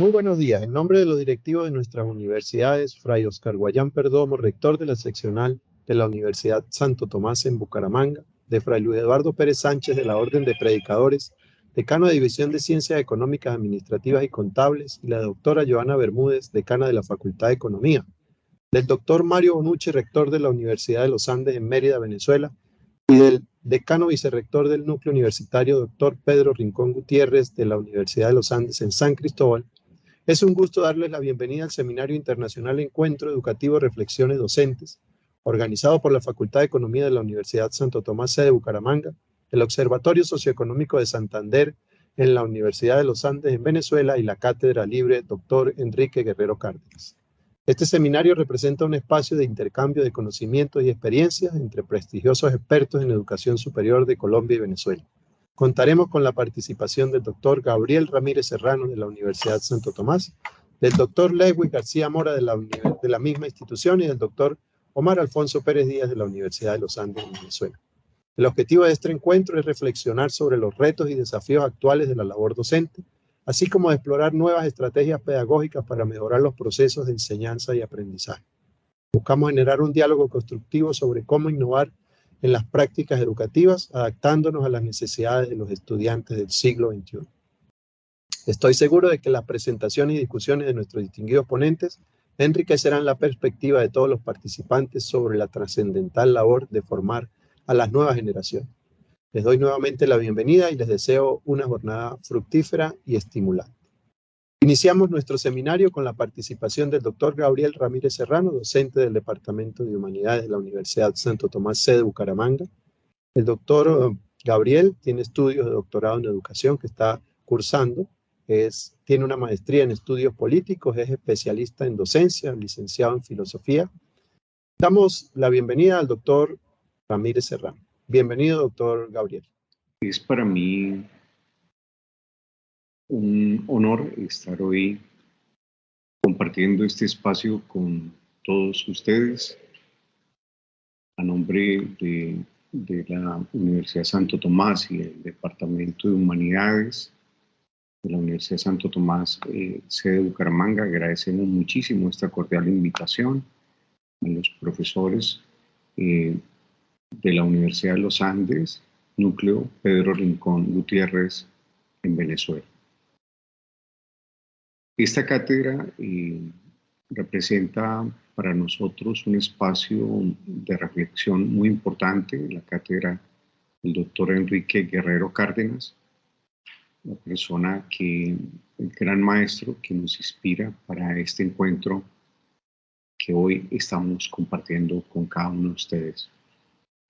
Muy buenos días. En nombre de los directivos de nuestras universidades, Fray Oscar Guayán Perdomo, rector de la seccional de la Universidad Santo Tomás en Bucaramanga, de Fray Luis Eduardo Pérez Sánchez de la Orden de Predicadores, decano de División de Ciencias Económicas, Administrativas y Contables, y la doctora Joana Bermúdez, decana de la Facultad de Economía, del doctor Mario Bonucci, rector de la Universidad de los Andes en Mérida, Venezuela, y del decano vicerrector del núcleo universitario, doctor Pedro Rincón Gutiérrez, de la Universidad de los Andes en San Cristóbal. Es un gusto darles la bienvenida al Seminario Internacional Encuentro Educativo Reflexiones Docentes, organizado por la Facultad de Economía de la Universidad Santo Tomás sede de Bucaramanga, el Observatorio Socioeconómico de Santander en la Universidad de los Andes en Venezuela y la Cátedra Libre Dr. Enrique Guerrero Cárdenas. Este seminario representa un espacio de intercambio de conocimientos y experiencias entre prestigiosos expertos en educación superior de Colombia y Venezuela. Contaremos con la participación del doctor Gabriel Ramírez Serrano de la Universidad Santo Tomás, del doctor Lewis García Mora de la misma institución y del doctor Omar Alfonso Pérez Díaz de la Universidad de los Andes en Venezuela. El objetivo de este encuentro es reflexionar sobre los retos y desafíos actuales de la labor docente, así como de explorar nuevas estrategias pedagógicas para mejorar los procesos de enseñanza y aprendizaje. Buscamos generar un diálogo constructivo sobre cómo innovar en las prácticas educativas, adaptándonos a las necesidades de los estudiantes del siglo XXI. Estoy seguro de que las presentaciones y discusiones de nuestros distinguidos ponentes enriquecerán la perspectiva de todos los participantes sobre la trascendental labor de formar a las nuevas generaciones. Les doy nuevamente la bienvenida y les deseo una jornada fructífera y estimulante. Iniciamos nuestro seminario con la participación del doctor Gabriel Ramírez Serrano, docente del Departamento de Humanidades de la Universidad Santo Tomás sede de Bucaramanga. El doctor Gabriel tiene estudios de doctorado en educación que está cursando, tiene una maestría en estudios políticos, es especialista en docencia, licenciado en filosofía. Damos la bienvenida al doctor Ramírez Serrano. Bienvenido, doctor Gabriel. Es para mí un honor estar hoy compartiendo este espacio con todos ustedes a nombre de la Universidad Santo Tomás y el Departamento de Humanidades de la Universidad Santo Tomás, sede de Bucaramanga. Agradecemos muchísimo esta cordial invitación a los profesores de la Universidad de los Andes, núcleo Pedro Rincón Gutiérrez en Venezuela. Esta cátedra representa para nosotros un espacio de reflexión muy importante, la cátedra del doctor Enrique Guerrero Cárdenas, la persona el gran maestro que nos inspira para este encuentro que hoy estamos compartiendo con cada uno de ustedes.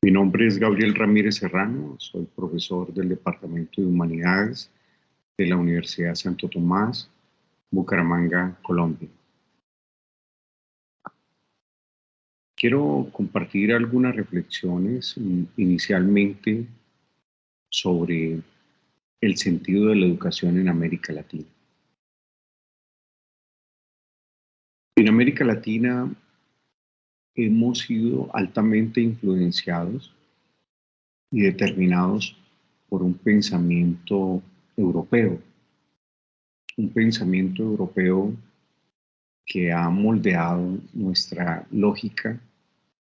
Mi nombre es Gabriel Ramírez Serrano, soy profesor del Departamento de Humanidades de la Universidad Santo Tomás, Bucaramanga, Colombia. Quiero compartir algunas reflexiones inicialmente sobre el sentido de la educación en América Latina. En América Latina hemos sido altamente influenciados y determinados por un pensamiento europeo que ha moldeado nuestra lógica,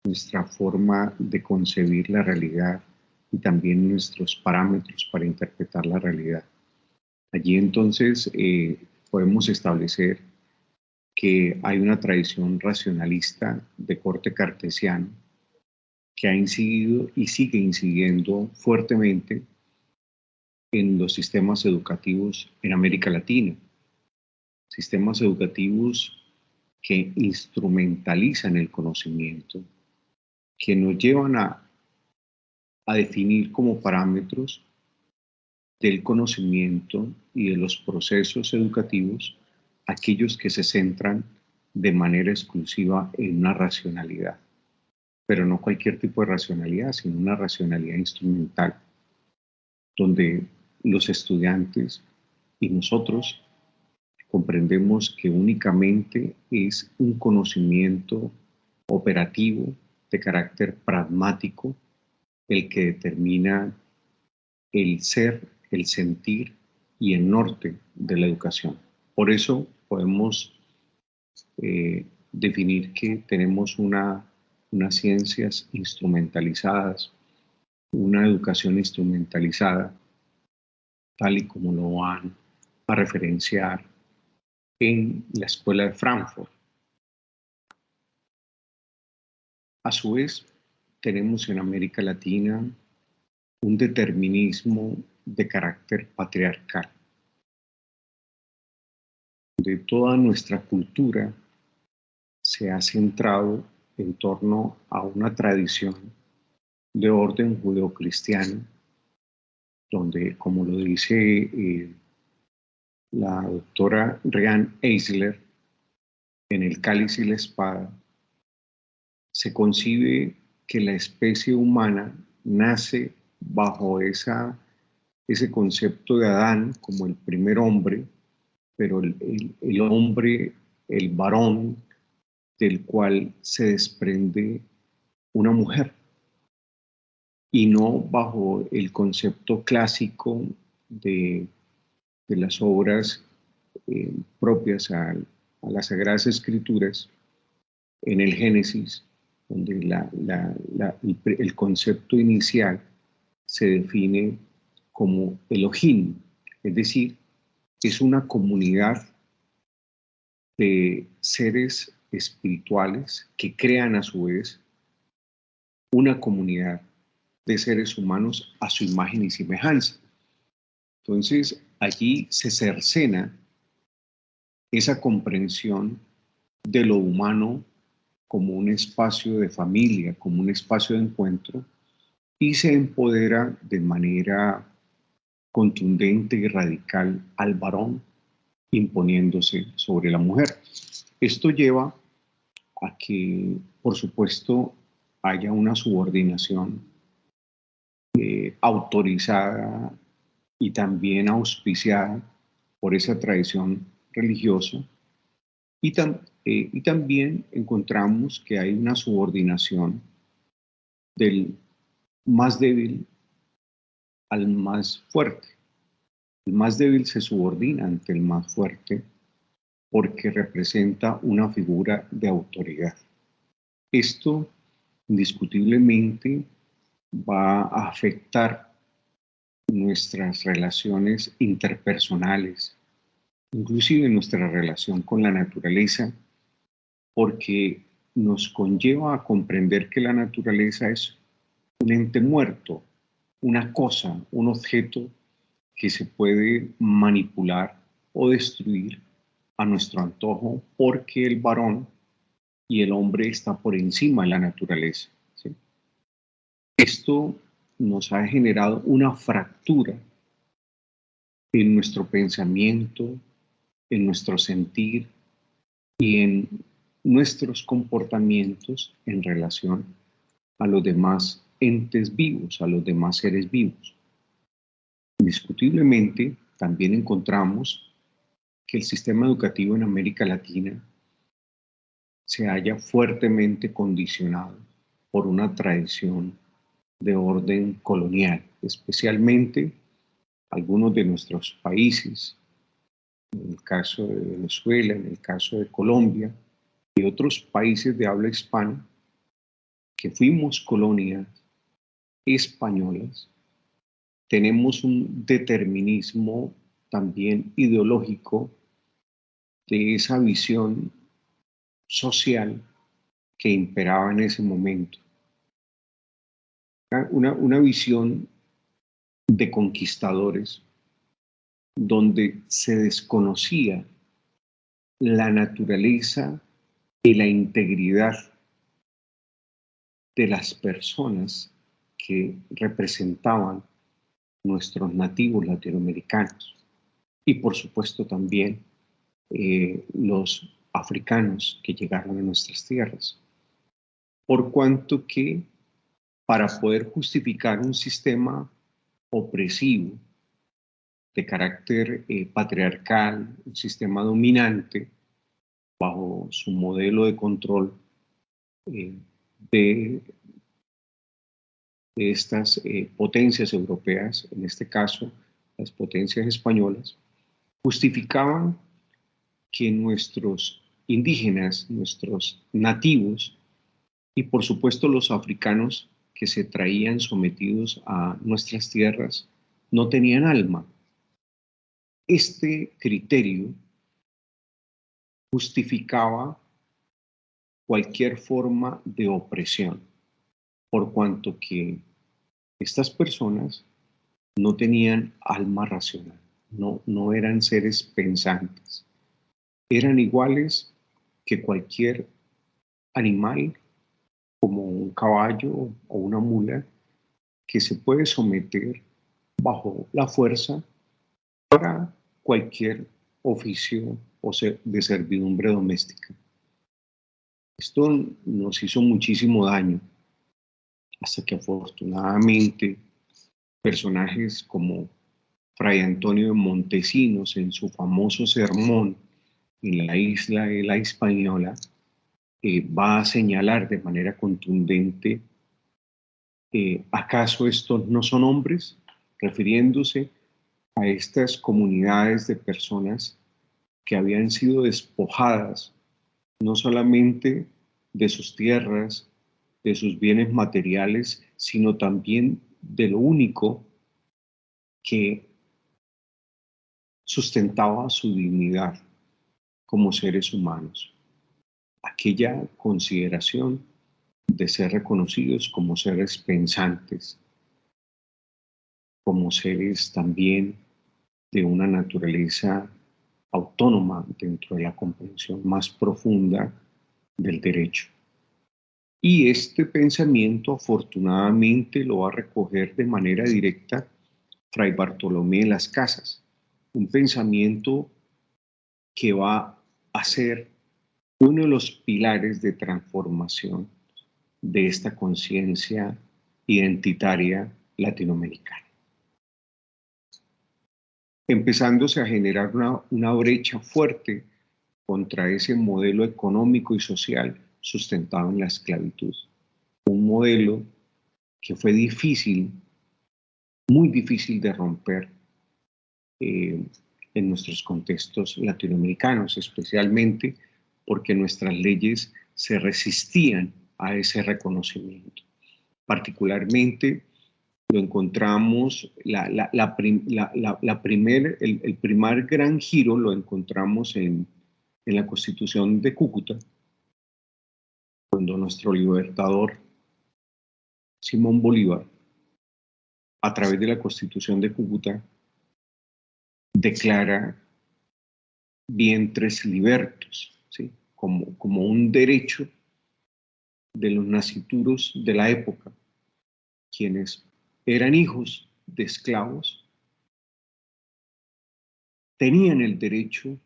nuestra forma de concebir la realidad y también nuestros parámetros para interpretar la realidad. Allí entonces podemos establecer que hay una tradición racionalista de corte cartesiano que ha incidido y sigue incidiendo fuertemente en los sistemas educativos en América Latina. Sistemas educativos que instrumentalizan el conocimiento, que nos llevan a definir como parámetros del conocimiento y de los procesos educativos aquellos que se centran de manera exclusiva en una racionalidad, pero no cualquier tipo de racionalidad, sino una racionalidad instrumental, donde los estudiantes y nosotros comprendemos que únicamente es un conocimiento operativo de carácter pragmático el que determina el ser, el sentir y el norte de la educación. Por eso podemos definir que tenemos unas ciencias instrumentalizadas, una educación instrumentalizada, tal y como lo van a referenciar en la Escuela de Frankfurt. A su vez, tenemos en América Latina un determinismo de carácter patriarcal. De toda nuestra cultura se ha centrado en torno a una tradición de orden judeocristiano, donde, como lo dice la doctora Riane Eisler, en El cáliz y la espada, se concibe que la especie humana nace bajo ese concepto de Adán como el primer hombre, pero el hombre, el varón, del cual se desprende una mujer, y no bajo el concepto clásico de las obras propias a las Sagradas Escrituras, en el Génesis, donde el concepto inicial se define como Elohim, es decir, es una comunidad de seres espirituales que crean a su vez una comunidad de seres humanos a su imagen y semejanza. Entonces, allí se cercena esa comprensión de lo humano como un espacio de familia, como un espacio de encuentro, y se empodera de manera contundente y radical al varón, imponiéndose sobre la mujer. Esto lleva a que, por supuesto, haya una subordinación autorizada y también auspiciada por esa tradición religiosa, y también encontramos que hay una subordinación del más débil al más fuerte. El más débil se subordina ante el más fuerte porque representa una figura de autoridad. Esto indiscutiblemente va a afectar nuestras relaciones interpersonales, inclusive nuestra relación con la naturaleza, porque nos conlleva a comprender que la naturaleza es un ente muerto, una cosa, un objeto que se puede manipular o destruir a nuestro antojo, porque el varón y el hombre está por encima de la naturaleza, ¿sí? Esto nos ha generado una fractura en nuestro pensamiento, en nuestro sentir y en nuestros comportamientos en relación a los demás entes vivos, a los demás seres vivos. Indiscutiblemente, también encontramos que el sistema educativo en América Latina se halla fuertemente condicionado por una tradición de orden colonial, especialmente algunos de nuestros países, en el caso de Venezuela, en el caso de Colombia y otros países de habla hispana, que fuimos colonias españolas, tenemos un determinismo también ideológico de esa visión social que imperaba en ese momento. Una visión de conquistadores donde se desconocía la naturaleza y la integridad de las personas que representaban nuestros nativos latinoamericanos y por supuesto también los africanos que llegaron a nuestras tierras. Por cuanto que para poder justificar un sistema opresivo de carácter patriarcal, un sistema dominante bajo su modelo de control de estas potencias europeas, en este caso las potencias españolas, justificaban que nuestros indígenas, nuestros nativos, y por supuesto los africanos que se traían sometidos a nuestras tierras, no tenían alma. Este criterio justificaba cualquier forma de opresión, por cuanto que estas personas no tenían alma racional, no eran seres pensantes, eran iguales que cualquier animal, como un caballo o una mula, que se puede someter bajo la fuerza para cualquier oficio o de servidumbre doméstica. Esto nos hizo muchísimo daño, hasta que afortunadamente personajes como Fray Antonio de Montesinos, en su famoso sermón en la isla de la Hispaniola, va a señalar de manera contundente: ¿acaso estos no son hombres? Refiriéndose a estas comunidades de personas que habían sido despojadas no solamente de sus tierras, de sus bienes materiales, sino también de lo único que sustentaba su dignidad como seres humanos, aquella consideración de ser reconocidos como seres pensantes, como seres también de una naturaleza autónoma dentro de la comprensión más profunda del derecho. Y este pensamiento afortunadamente lo va a recoger de manera directa Fray Bartolomé de las Casas, un pensamiento que va a ser uno de los pilares de transformación de esta conciencia identitaria latinoamericana, empezándose a generar una brecha fuerte contra ese modelo económico y social sustentado en la esclavitud. Un modelo que fue difícil, muy difícil de romper en nuestros contextos latinoamericanos, especialmente porque nuestras leyes se resistían a ese reconocimiento. Particularmente lo encontramos, el primer gran giro lo encontramos en la Constitución de Cúcuta, cuando nuestro libertador Simón Bolívar, a través de la Constitución de Cúcuta, declara vientres libertos, ¿sí? como un derecho de los nascituros de la época, quienes eran hijos de esclavos, tenían el derecho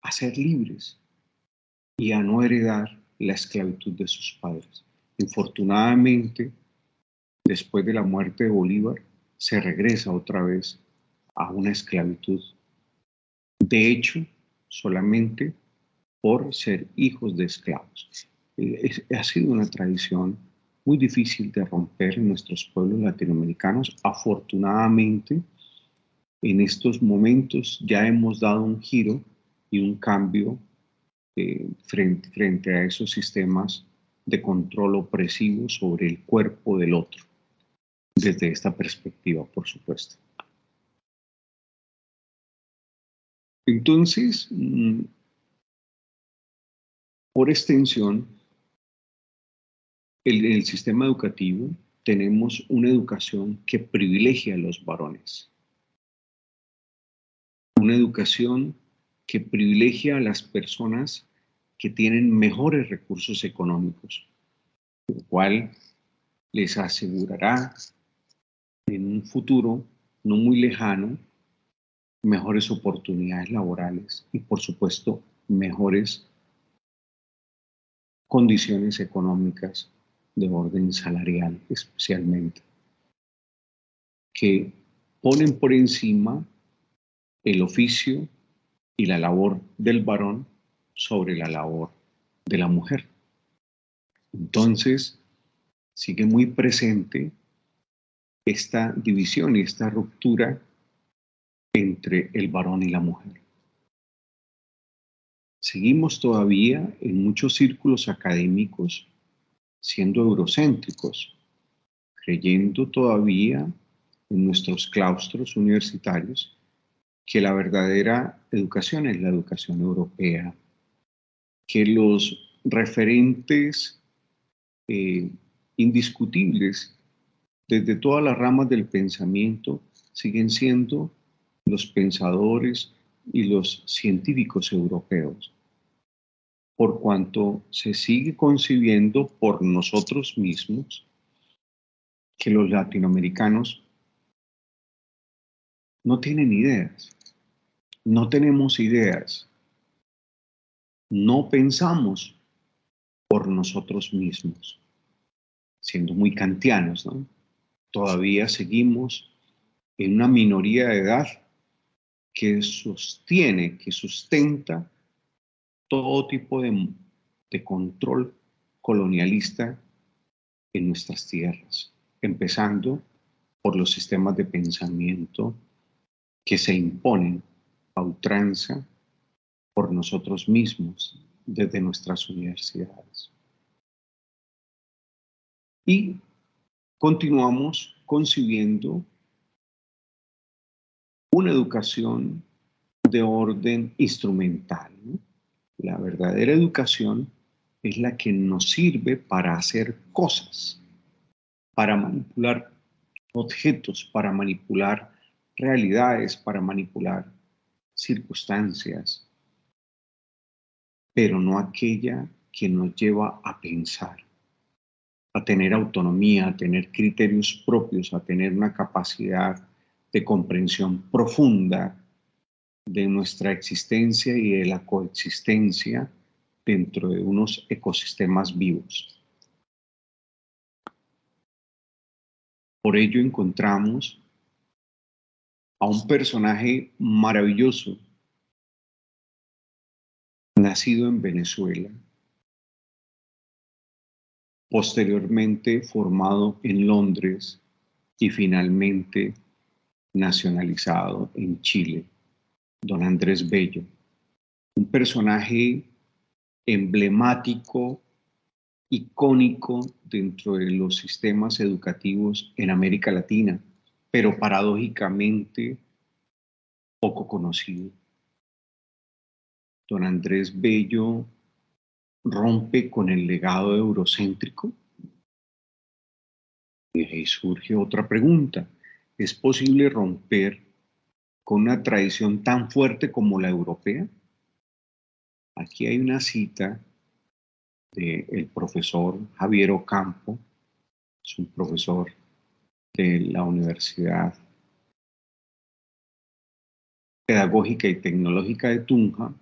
a ser libres y a no heredar la esclavitud de sus padres. Infortunadamente, después de la muerte de Bolívar, se regresa otra vez a una esclavitud. De hecho, solamente por ser hijos de esclavos. Ha sido una tradición muy difícil de romper en nuestros pueblos latinoamericanos. Afortunadamente, en estos momentos ya hemos dado un giro y un cambio frente a esos sistemas de control opresivo sobre el cuerpo del otro, desde esta perspectiva, por supuesto. Entonces, por extensión, en el sistema educativo tenemos una educación que privilegia a los varones, una educación que privilegia a las personas que tienen mejores recursos económicos, lo cual les asegurará en un futuro no muy lejano mejores oportunidades laborales y, por supuesto, mejores condiciones económicas de orden salarial, especialmente, que ponen por encima el oficio y la labor del varón sobre la labor de la mujer. Entonces, sigue muy presente esta división y esta ruptura entre el varón y la mujer. seguimos todavía en muchos círculos académicos siendo eurocéntricos, creyendo todavía en nuestros claustros universitarios que la verdadera educación es la educación europea, que los referentes indiscutibles desde todas las ramas del pensamiento siguen siendo los pensadores y los científicos europeos, por cuanto se sigue concibiendo por nosotros mismos que los latinoamericanos no tienen ideas, no tenemos ideas, no pensamos por nosotros mismos, siendo muy kantianos, ¿no? Todavía seguimos en una minoría de edad que sostiene, que sustenta todo tipo de control colonialista en nuestras tierras, empezando por los sistemas de pensamiento que se imponen a ultranza por nosotros mismos desde nuestras universidades. Y continuamos concibiendo una educación de orden instrumental, ¿no? La verdadera educación es la que nos sirve para hacer cosas, para manipular objetos, para manipular realidades, para manipular circunstancias, pero no aquella que nos lleva a pensar, a tener autonomía, a tener criterios propios, a tener una capacidad de comprensión profunda de nuestra existencia y de la coexistencia dentro de unos ecosistemas vivos. Por ello encontramos a un personaje maravilloso, nacido en Venezuela, posteriormente formado en Londres y finalmente nacionalizado en Chile, don Andrés Bello, un personaje emblemático, icónico dentro de los sistemas educativos en América Latina, pero paradójicamente poco conocido. Don Andrés Bello rompe con el legado eurocéntrico. Y ahí surge otra pregunta. ¿Es posible romper con una tradición tan fuerte como la europea? Aquí hay una cita del profesor Javier Ocampo, es un profesor de la Universidad Pedagógica y Tecnológica de Tunja,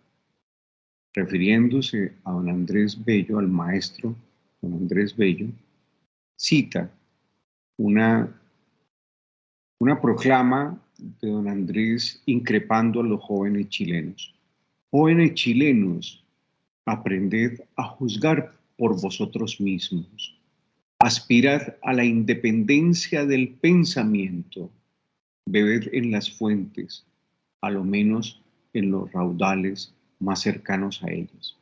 refiriéndose a don Andrés Bello, al maestro don Andrés Bello, cita una proclama de don Andrés increpando a los jóvenes chilenos. Jóvenes chilenos, aprended a juzgar por vosotros mismos. Aspirad a la independencia del pensamiento. Bebed en las fuentes, a lo menos en los raudales más cercanos a ellos.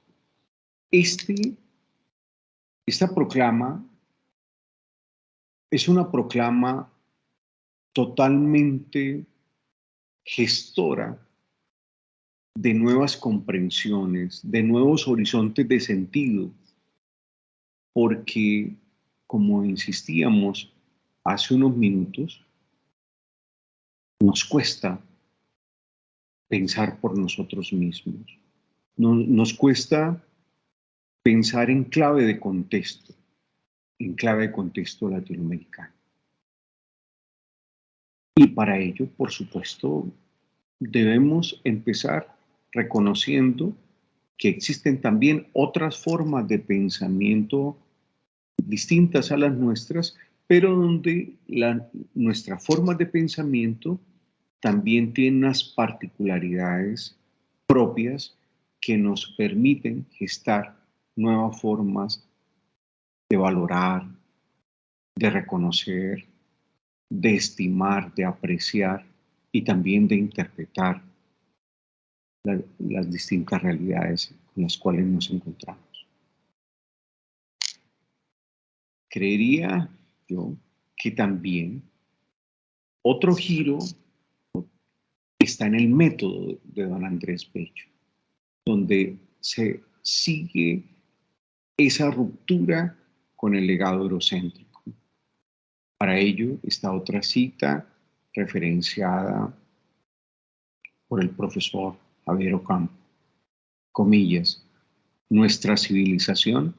Esta proclama es una proclama totalmente gestora de nuevas comprensiones, de nuevos horizontes de sentido, porque, como insistíamos hace unos minutos, nos cuesta pensar por nosotros mismos. Nos cuesta pensar en clave de contexto latinoamericano. Y para ello, por supuesto, debemos empezar reconociendo que existen también otras formas de pensamiento distintas a las nuestras, pero donde nuestra forma de pensamiento también tiene unas particularidades propias que nos permiten gestar nuevas formas de valorar, de reconocer, de estimar, de apreciar y también de interpretar las distintas realidades con con las cuales nos encontramos. Creería yo que también otro giro está en el método de don Andrés Bello, donde se sigue esa ruptura con el legado eurocéntrico. Para ello está otra cita referenciada por el profesor Javier Ocampo, comillas, nuestra civilización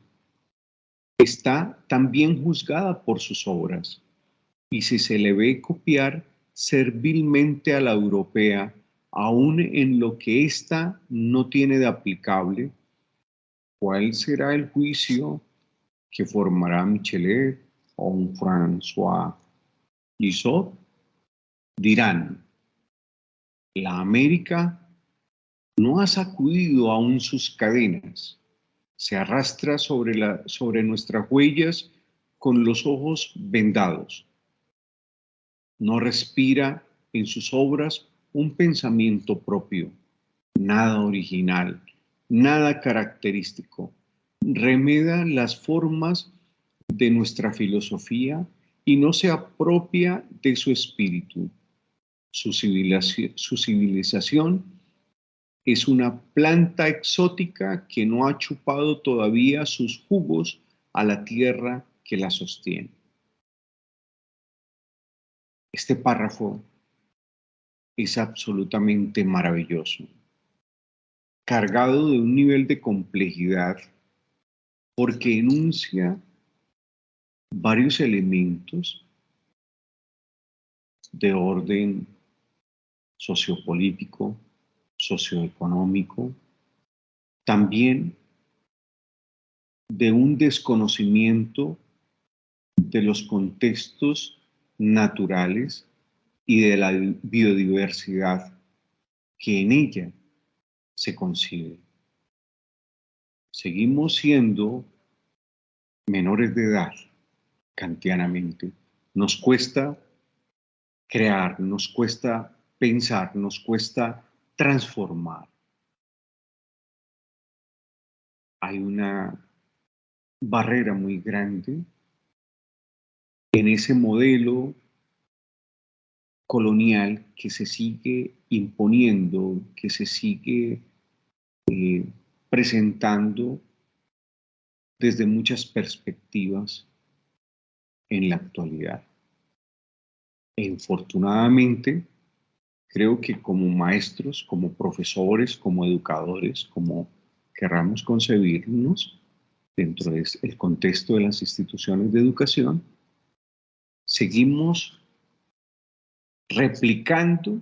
está también juzgada por sus obras, y si se le ve copiar servilmente a la europea, aun en lo que ésta no tiene de aplicable, ¿cuál será el juicio que formará Michelet o un François Lizot? Dirán, la América no ha sacudido aún sus cadenas, se arrastra sobre nuestras huellas con los ojos vendados. No respira en sus obras un pensamiento propio, nada original, nada característico. Remeda las formas de nuestra filosofía y no se apropia de su espíritu. Su civilización es una planta exótica que no ha chupado todavía sus jugos a la tierra que la sostiene. Este párrafo es absolutamente maravilloso, cargado de un nivel de complejidad, porque enuncia varios elementos de orden sociopolítico, socioeconómico, también de un desconocimiento de los contextos naturales y de la biodiversidad que en ella se concibe. Seguimos siendo menores de edad, kantianamente. Nos cuesta crear, nos cuesta pensar, nos cuesta transformar. Hay una barrera muy grande en ese modelo colonial que se sigue imponiendo, que se sigue presentando desde muchas perspectivas en la actualidad. E infortunadamente, creo que como maestros, como profesores, como educadores, como querramos concebirnos dentro del contexto de las instituciones de educación, seguimos replicando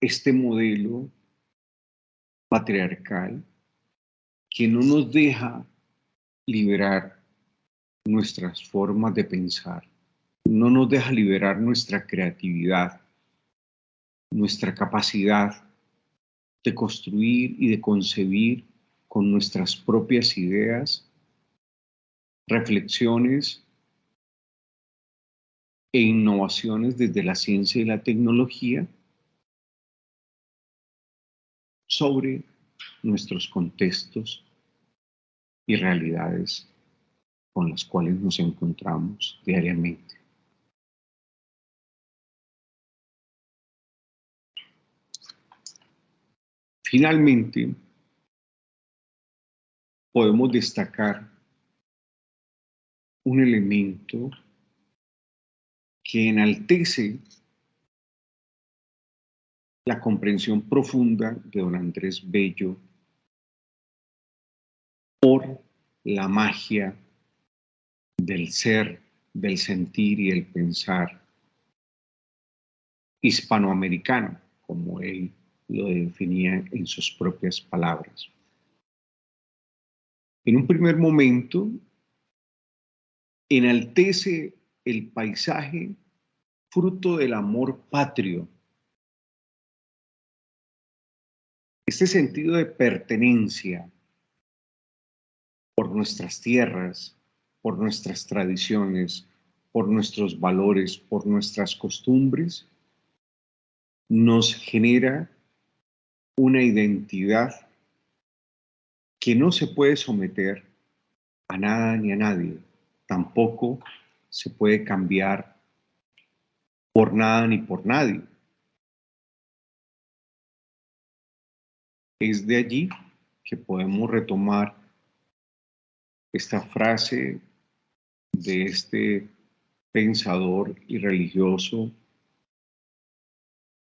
este modelo patriarcal que no nos deja liberar nuestras formas de pensar, no nos deja liberar nuestra creatividad, nuestra capacidad de construir y de concebir con nuestras propias ideas, reflexiones e innovaciones desde la ciencia y la tecnología sobre nuestros contextos y realidades con las cuales nos encontramos diariamente. Finalmente, podemos destacar un elemento que enaltece la comprensión profunda de don Andrés Bello por la magia del ser, del sentir y el pensar hispanoamericano, como él lo definía en sus propias palabras. En un primer momento, enaltece el paisaje fruto del amor patrio. Este sentido de pertenencia por nuestras tierras, por nuestras tradiciones, por nuestros valores, por nuestras costumbres, nos genera una identidad que no se puede someter a nada ni a nadie, tampoco se puede cambiar por nada ni por nadie. Es de allí que podemos retomar esta frase de este pensador y religioso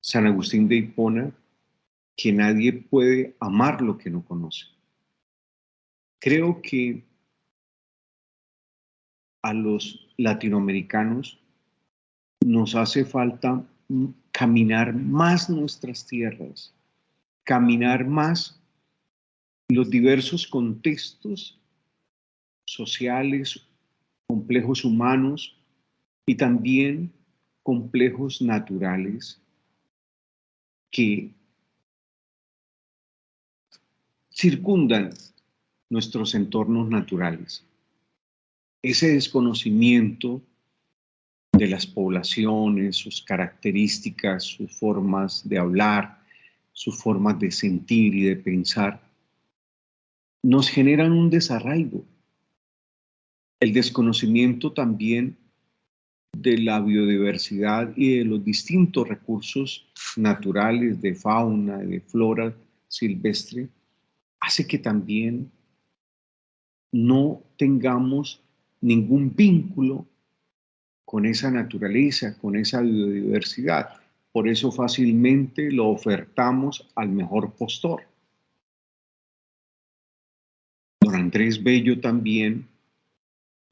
San Agustín de Hipona, que nadie puede amar lo que no conoce. Creo que a los latinoamericanos nos hace falta caminar más nuestras tierras, caminar más los diversos contextos sociales, complejos humanos y también complejos naturales que circundan nuestros entornos naturales. Ese desconocimiento de las poblaciones, sus características, sus formas de hablar, sus formas de sentir y de pensar, nos generan un desarraigo. El desconocimiento también de la biodiversidad y de los distintos recursos naturales de fauna, de flora silvestre, hace que también no tengamos ningún vínculo con esa naturaleza, con esa biodiversidad. Por eso fácilmente lo ofertamos al mejor postor. Don Andrés Bello también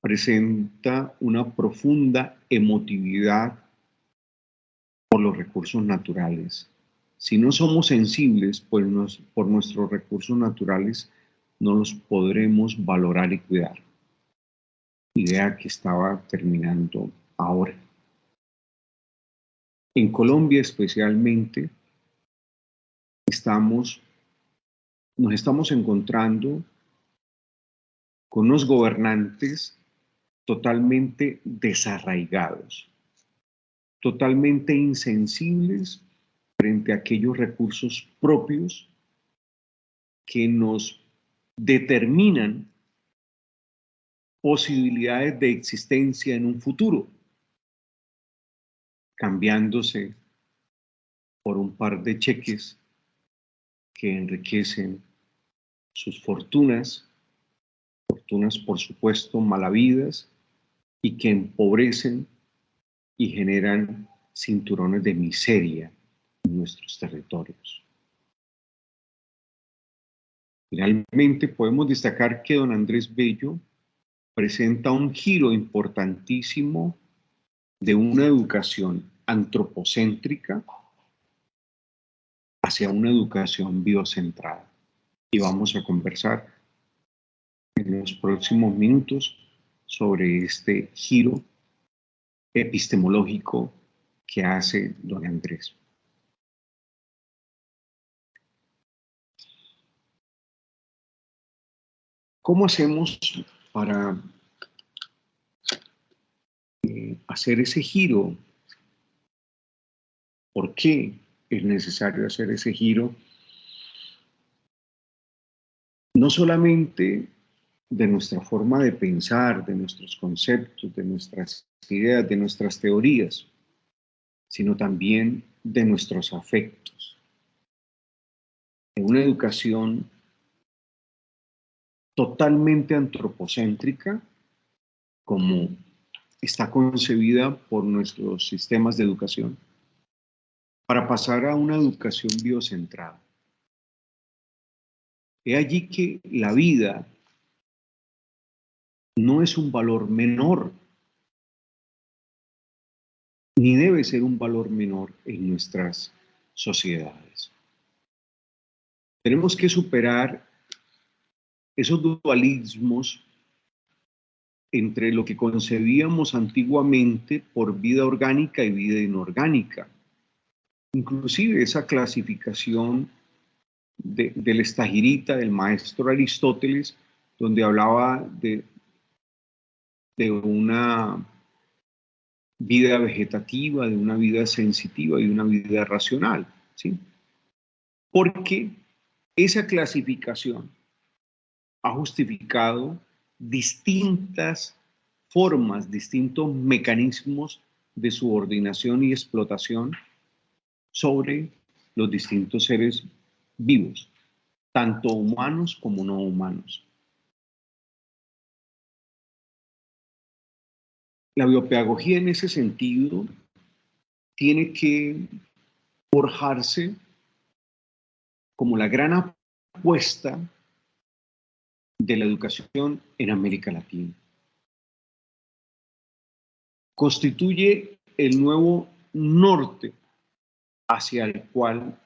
presenta una profunda emotividad por los recursos naturales. Si no somos sensibles por nuestros recursos naturales, no los podremos valorar y cuidar. Idea que estaba terminando ahora. En Colombia especialmente nos estamos encontrando con unos gobernantes totalmente desarraigados, totalmente insensibles frente a aquellos recursos propios que nos determinan posibilidades de existencia en un futuro, cambiándose por un par de cheques que enriquecen sus fortunas, fortunas por supuesto malavidas, y que empobrecen y generan cinturones de miseria en nuestros territorios. Finalmente, podemos destacar que don Andrés Bello presenta un giro importantísimo de una educación antropocéntrica hacia una educación biocentrada. Y vamos a conversar en los próximos minutos sobre este giro epistemológico que hace don Andrés. ¿Cómo hacemos para hacer ese giro? ¿Por qué es necesario hacer ese giro? No solamente de nuestra forma de pensar, de nuestros conceptos, de nuestras ideas, de nuestras teorías, sino también de nuestros afectos. De una educación totalmente antropocéntrica, como está concebida por nuestros sistemas de educación, para pasar a una educación biocentrada. He allí que la vida no es un valor menor, ni debe ser un valor menor en nuestras sociedades. Tenemos que superar esos dualismos entre lo que concebíamos antiguamente por vida orgánica y vida inorgánica. Inclusive esa clasificación del Estagirita, del maestro Aristóteles, donde hablaba de una vida vegetativa, de una vida sensitiva y de una vida racional, ¿sí? Porque esa clasificación ha justificado distintas formas, distintos mecanismos de subordinación y explotación sobre los distintos seres vivos, tanto humanos como no humanos. La biopedagogía en ese sentido tiene que forjarse como la gran apuesta de la educación en América Latina. Constituye el nuevo norte hacia el cual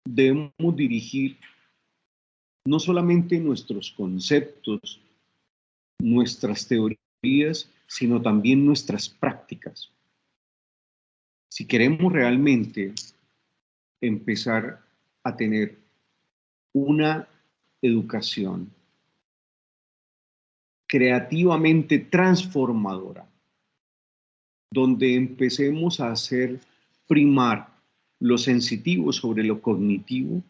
debemos dirigir no solamente nuestros conceptos, nuestras teorías, sino también nuestras prácticas. Si queremos realmente empezar a tener una educación creativamente transformadora, donde empecemos a hacer primar lo sensitivo sobre lo cognitivo,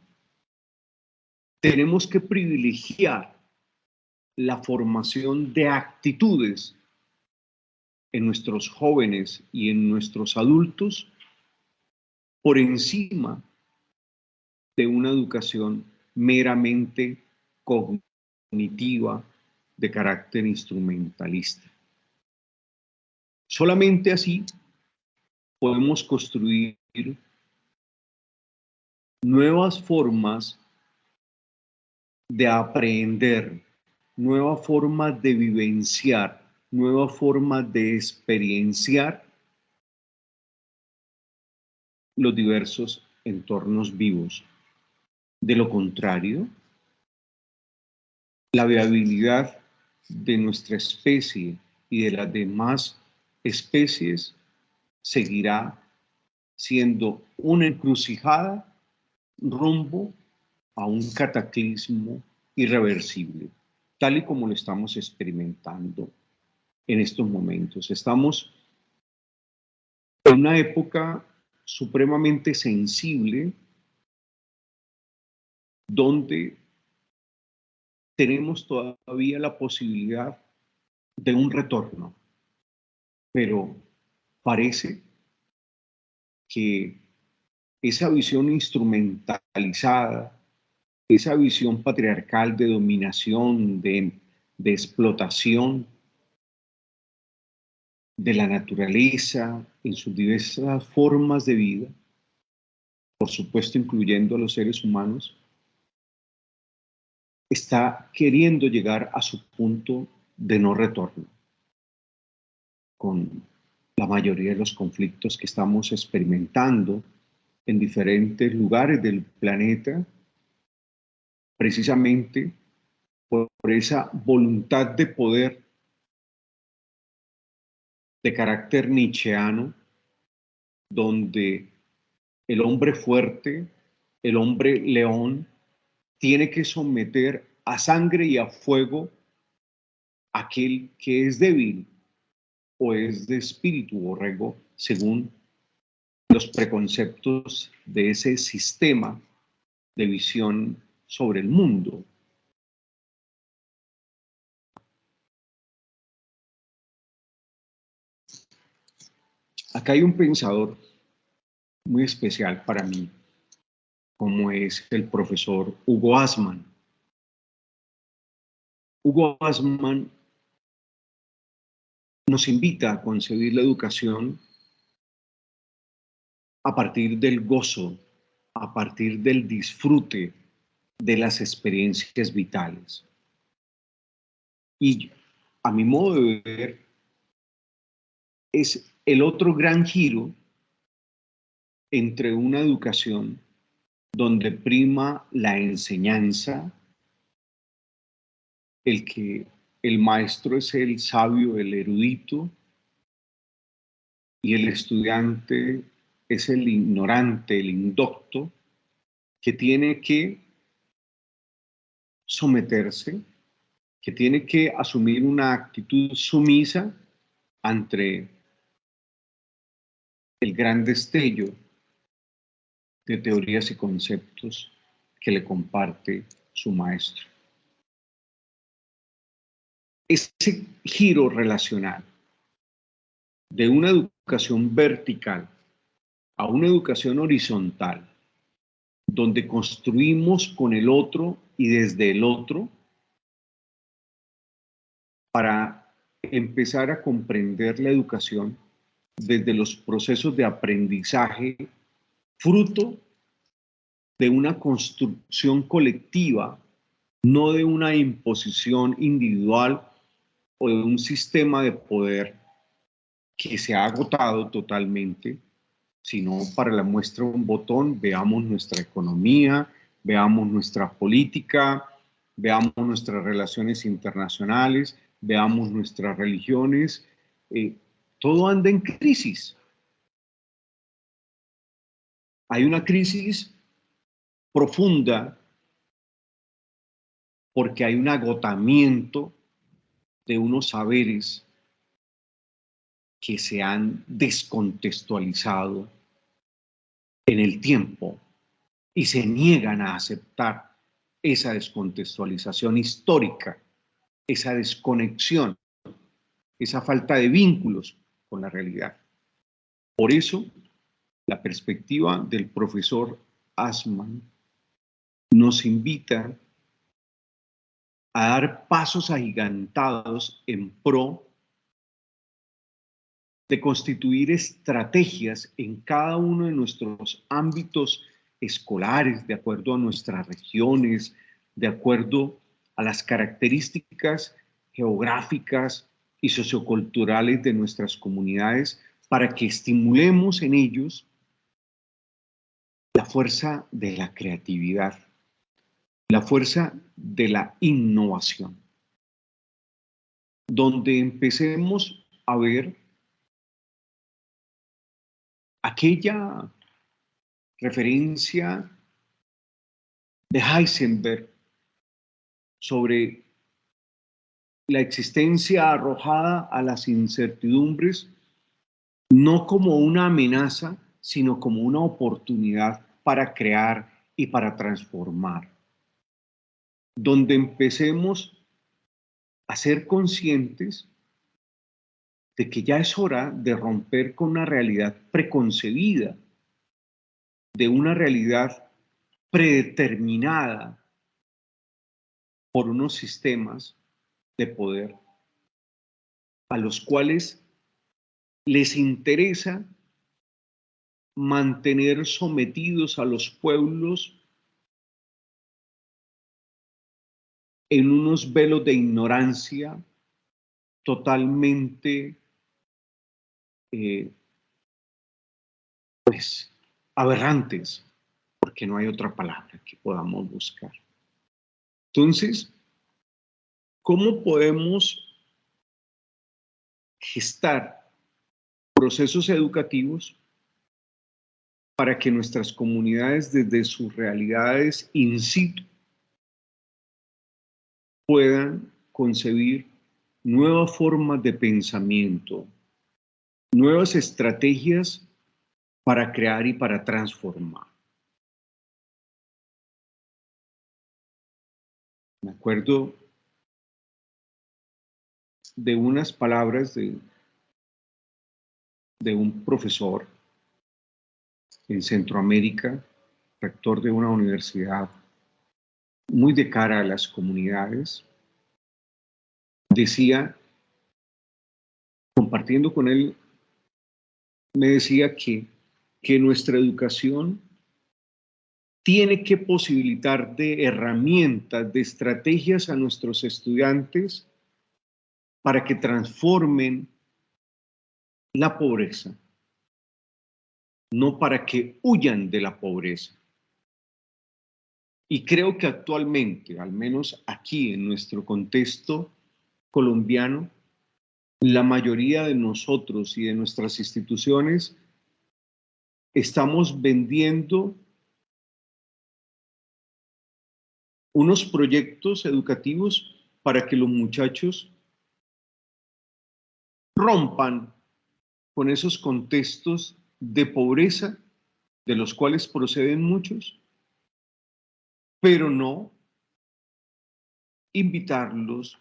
tenemos que privilegiar la formación de actitudes en nuestros jóvenes y en nuestros adultos por encima de una educación meramente cognitiva de carácter instrumentalista. Solamente así podemos construir nuevas formas de aprender, nuevas formas de vivenciar, nuevas formas de experienciar los diversos entornos vivos. De lo contrario, la viabilidad de nuestra especie y de las demás especies seguirá siendo una encrucijada rumbo a un cataclismo irreversible, tal y como lo estamos experimentando en estos momentos. Estamos en una época supremamente sensible donde tenemos todavía la posibilidad de un retorno, pero parece que esa visión instrumentalizada, esa visión patriarcal de dominación, de explotación de la naturaleza en sus diversas formas de vida, por supuesto incluyendo a los seres humanos, está queriendo llegar a su punto de no retorno, con la mayoría de los conflictos que estamos experimentando en diferentes lugares del planeta, precisamente por esa voluntad de poder de carácter nietzscheano, donde el hombre fuerte, el hombre león, tiene que someter a sangre y a fuego a aquel que es débil o es de espíritu borrego, según los preconceptos de ese sistema de visión sobre el mundo. Acá hay un pensador muy especial para mí, como es el profesor Hugo Asman. Hugo Asman nos invita a concebir la educación a partir del gozo, a partir del disfrute de las experiencias vitales. Y a mi modo de ver, es el otro gran giro entre una educación donde prima la enseñanza, el que el maestro es el sabio, el erudito, y el estudiante es el ignorante, el indocto, que tiene que someterse, que tiene que asumir una actitud sumisa ante el gran destello de teorías y conceptos que le comparte su maestro. ese giro relacional de una educación vertical a una educación horizontal, donde construimos con el otro y desde el otro, para empezar a comprender la educación desde los procesos de aprendizaje, fruto de una construcción colectiva, no de una imposición individual o de un sistema de poder que se ha agotado totalmente, sino para la muestra de un botón, veamos nuestra economía, veamos nuestra política, veamos nuestras relaciones internacionales, veamos nuestras religiones, todo anda en crisis. Hay una crisis profunda porque hay un agotamiento de unos saberes que se han descontextualizado en el tiempo y se niegan a aceptar esa descontextualización histórica, esa desconexión, esa falta de vínculos con la realidad. Por eso, la perspectiva del profesor Assmann nos invita a dar pasos agigantados en pro de constituir estrategias en cada uno de nuestros ámbitos escolares, de acuerdo a nuestras regiones, de acuerdo a las características geográficas y socioculturales de nuestras comunidades, para que estimulemos en ellos la fuerza de la creatividad, la fuerza de la innovación, donde empecemos a ver aquella referencia de Heisenberg sobre la existencia arrojada a las incertidumbres, no como una amenaza, sino como una oportunidad para crear y para transformar, donde empecemos a ser conscientes de que ya es hora de romper con una realidad preconcebida, de una realidad predeterminada por unos sistemas de poder a los cuales les interesa mantener sometidos a los pueblos en unos velos de ignorancia totalmente pues aberrantes, porque no hay otra palabra que podamos buscar. Entonces, ¿cómo podemos gestar procesos educativos para que nuestras comunidades, desde sus realidades in situ, puedan concebir nuevas formas de pensamiento, nuevas estrategias para crear y para transformar? Me acuerdo de unas palabras de un profesor en Centroamérica, rector de una universidad muy de cara a las comunidades. Decía, compartiendo con él, me decía que nuestra educación tiene que posibilitar de herramientas, de estrategias a nuestros estudiantes para que transformen la pobreza, no para que huyan de la pobreza. Y creo que actualmente, al menos aquí en nuestro contexto colombiano, la mayoría de nosotros y de nuestras instituciones estamos vendiendo unos proyectos educativos para que los muchachos rompan con esos contextos de pobreza de los cuales proceden muchos, pero no invitarlos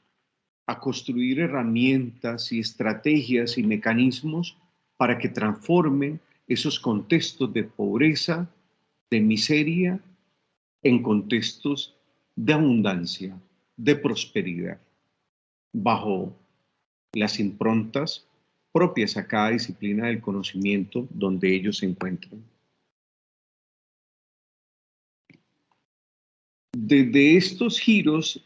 a construir herramientas y estrategias y mecanismos para que transformen esos contextos de pobreza, de miseria, en contextos de abundancia, de prosperidad, bajo las improntas propias a cada disciplina del conocimiento donde ellos se encuentran. Desde estos giros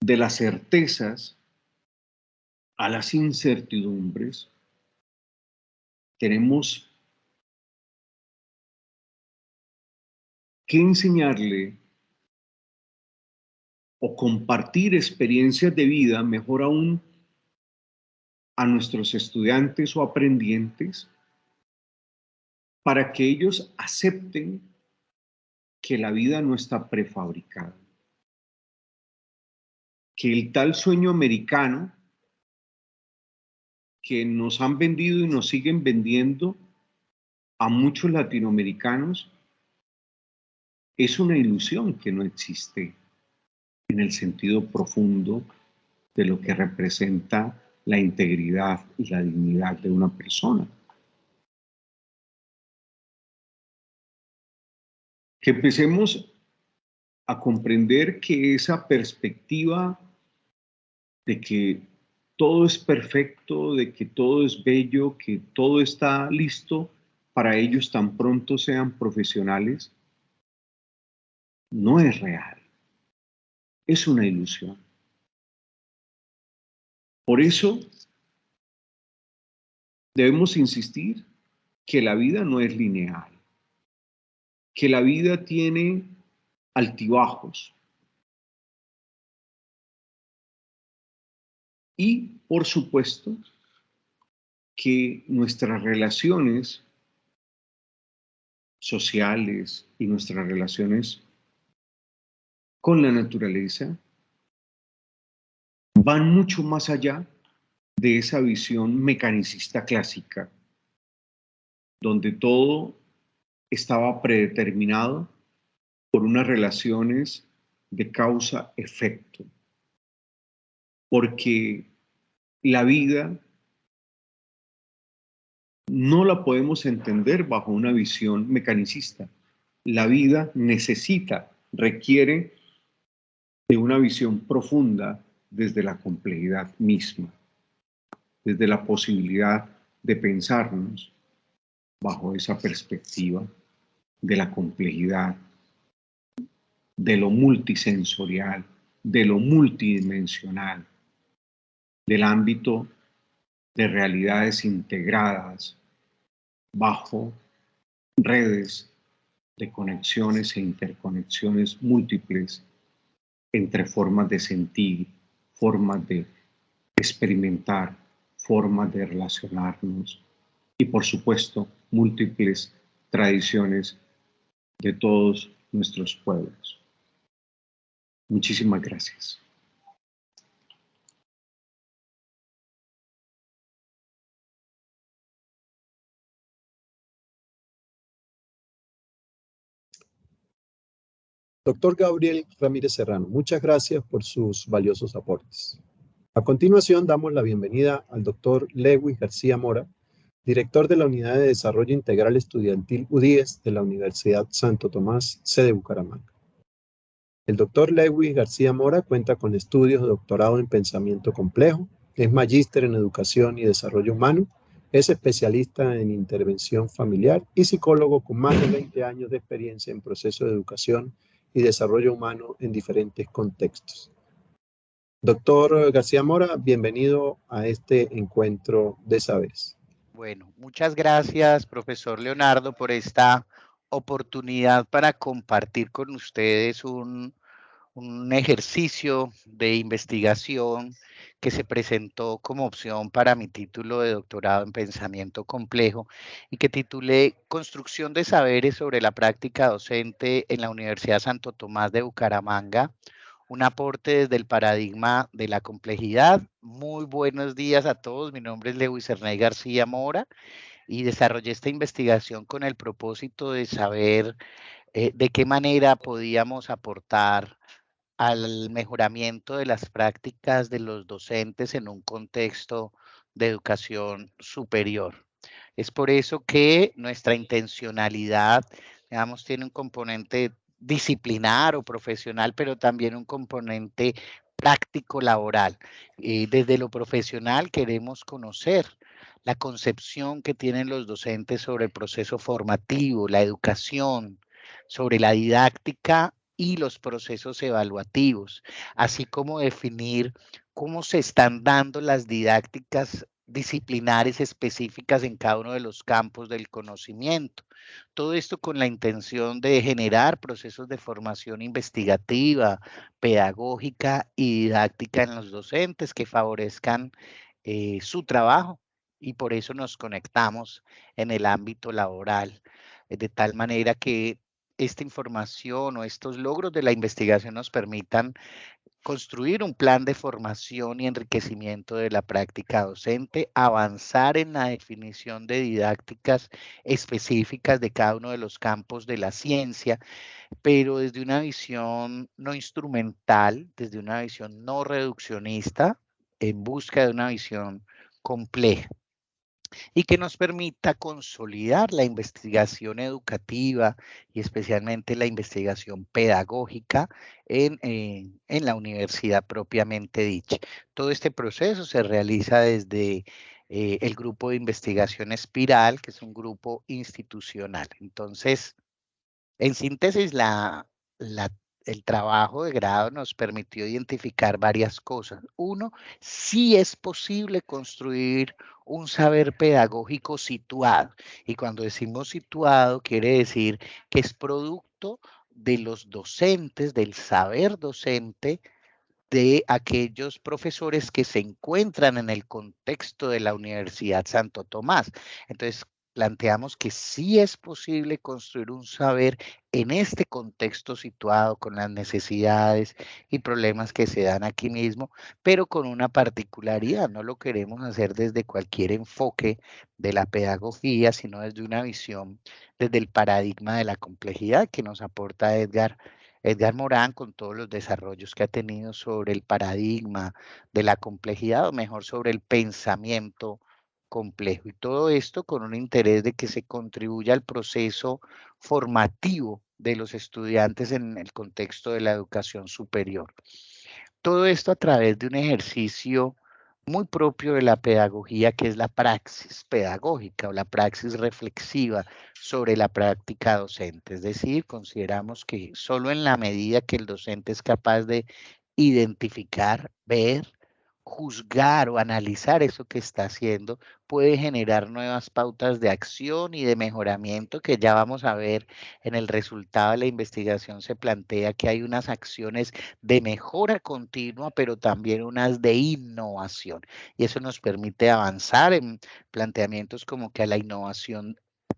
de las certezas a las incertidumbres, tenemos que enseñarle o compartir experiencias de vida, mejor aún, a nuestros estudiantes o aprendientes, para que ellos acepten que la vida no está prefabricada, que el tal sueño americano que nos han vendido y nos siguen vendiendo a muchos latinoamericanos es una ilusión que no existe en el sentido profundo de lo que representa la integridad y la dignidad de una persona. Que empecemos a comprender que esa perspectiva de que todo es perfecto, de que todo es bello, que todo está listo para ellos tan pronto sean profesionales, no es real, es una ilusión. Por eso debemos insistir que la vida no es lineal, que la vida tiene altibajos. Y, por supuesto, que nuestras relaciones sociales y nuestras relaciones con la naturaleza van mucho más allá de esa visión mecanicista clásica, donde todo estaba predeterminado por unas relaciones de causa-efecto, porque la vida no la podemos entender bajo una visión mecanicista. La vida necesita, requiere de una visión profunda desde la complejidad misma, desde la posibilidad de pensarnos bajo esa perspectiva de la complejidad, de lo multisensorial, de lo multidimensional, del ámbito de realidades integradas bajo redes de conexiones e interconexiones múltiples entre formas de sentir, formas de experimentar, formas de relacionarnos y, por supuesto, múltiples tradiciones de todos nuestros pueblos. Muchísimas gracias. Doctor Gabriel Ramírez Serrano, muchas gracias por sus valiosos aportes. A continuación, damos la bienvenida al doctor Lewis García Mora, director de la Unidad de Desarrollo Integral Estudiantil UDIES de la Universidad Santo Tomás, sede Bucaramanga. El doctor Lewis García Mora cuenta con estudios de doctorado en pensamiento complejo, es magíster en educación y desarrollo humano, es especialista en intervención familiar y psicólogo con más de 20 años de experiencia en procesos de educación y desarrollo humano en diferentes contextos. Doctor García Mora, bienvenido a este encuentro de saberes. Bueno, muchas gracias, profesor Leonardo, por esta oportunidad para compartir con ustedes un ejercicio de investigación que se presentó como opción para mi título de doctorado en pensamiento complejo y que titulé Construcción de saberes sobre la práctica docente en la Universidad Santo Tomás de Bucaramanga, un aporte desde el paradigma de la complejidad. Muy buenos días a todos, mi nombre es Lewis Ernay García Mora y desarrollé esta investigación con el propósito de saber de qué manera podíamos aportar al mejoramiento de las prácticas de los docentes en un contexto de educación superior. Es por eso que nuestra intencionalidad, digamos, tiene un componente disciplinar o profesional, pero también un componente práctico laboral. Desde lo profesional queremos conocer la concepción que tienen los docentes sobre el proceso formativo, la educación, sobre la didáctica y los procesos evaluativos, así como definir cómo se están dando las didácticas disciplinares específicas en cada uno de los campos del conocimiento. Todo esto con la intención de generar procesos de formación investigativa, pedagógica y didáctica en los docentes que favorezcan su trabajo, y por eso nos conectamos en el ámbito laboral, de tal manera que esta información o estos logros de la investigación nos permitan construir un plan de formación y enriquecimiento de la práctica docente, avanzar en la definición de didácticas específicas de cada uno de los campos de la ciencia, pero desde una visión no instrumental, desde una visión no reduccionista, en busca de una visión compleja y que nos permita consolidar la investigación educativa y especialmente la investigación pedagógica en la universidad propiamente dicha. Todo este proceso se realiza desde el grupo de investigación Espiral, que es un grupo institucional. Entonces, en síntesis, el trabajo de grado nos permitió identificar varias cosas. Uno, sí es posible construir un saber pedagógico situado. Y cuando decimos situado, quiere decir que es producto de los docentes, del saber docente, de aquellos profesores que se encuentran en el contexto de la Universidad Santo Tomás. Entonces, planteamos que sí es posible construir un saber en este contexto situado con las necesidades y problemas que se dan aquí mismo, pero con una particularidad. No lo queremos hacer desde cualquier enfoque de la pedagogía, sino desde una visión, desde el paradigma de la complejidad que nos aporta Edgar Morán, con todos los desarrollos que ha tenido sobre el paradigma de la complejidad, o mejor, sobre el pensamiento complejo. Y todo esto con un interés de que se contribuya al proceso formativo de los estudiantes en el contexto de la educación superior. Todo esto a través de un ejercicio muy propio de la pedagogía, que es la praxis pedagógica o la praxis reflexiva sobre la práctica docente. Es decir, consideramos que solo en la medida que el docente es capaz de identificar, ver, juzgar o analizar eso que está haciendo, puede generar nuevas pautas de acción y de mejoramiento que ya vamos a ver en el resultado de la investigación. Se plantea que hay unas acciones de mejora continua, pero también unas de innovación. Y eso nos permite avanzar en planteamientos como que a la innovación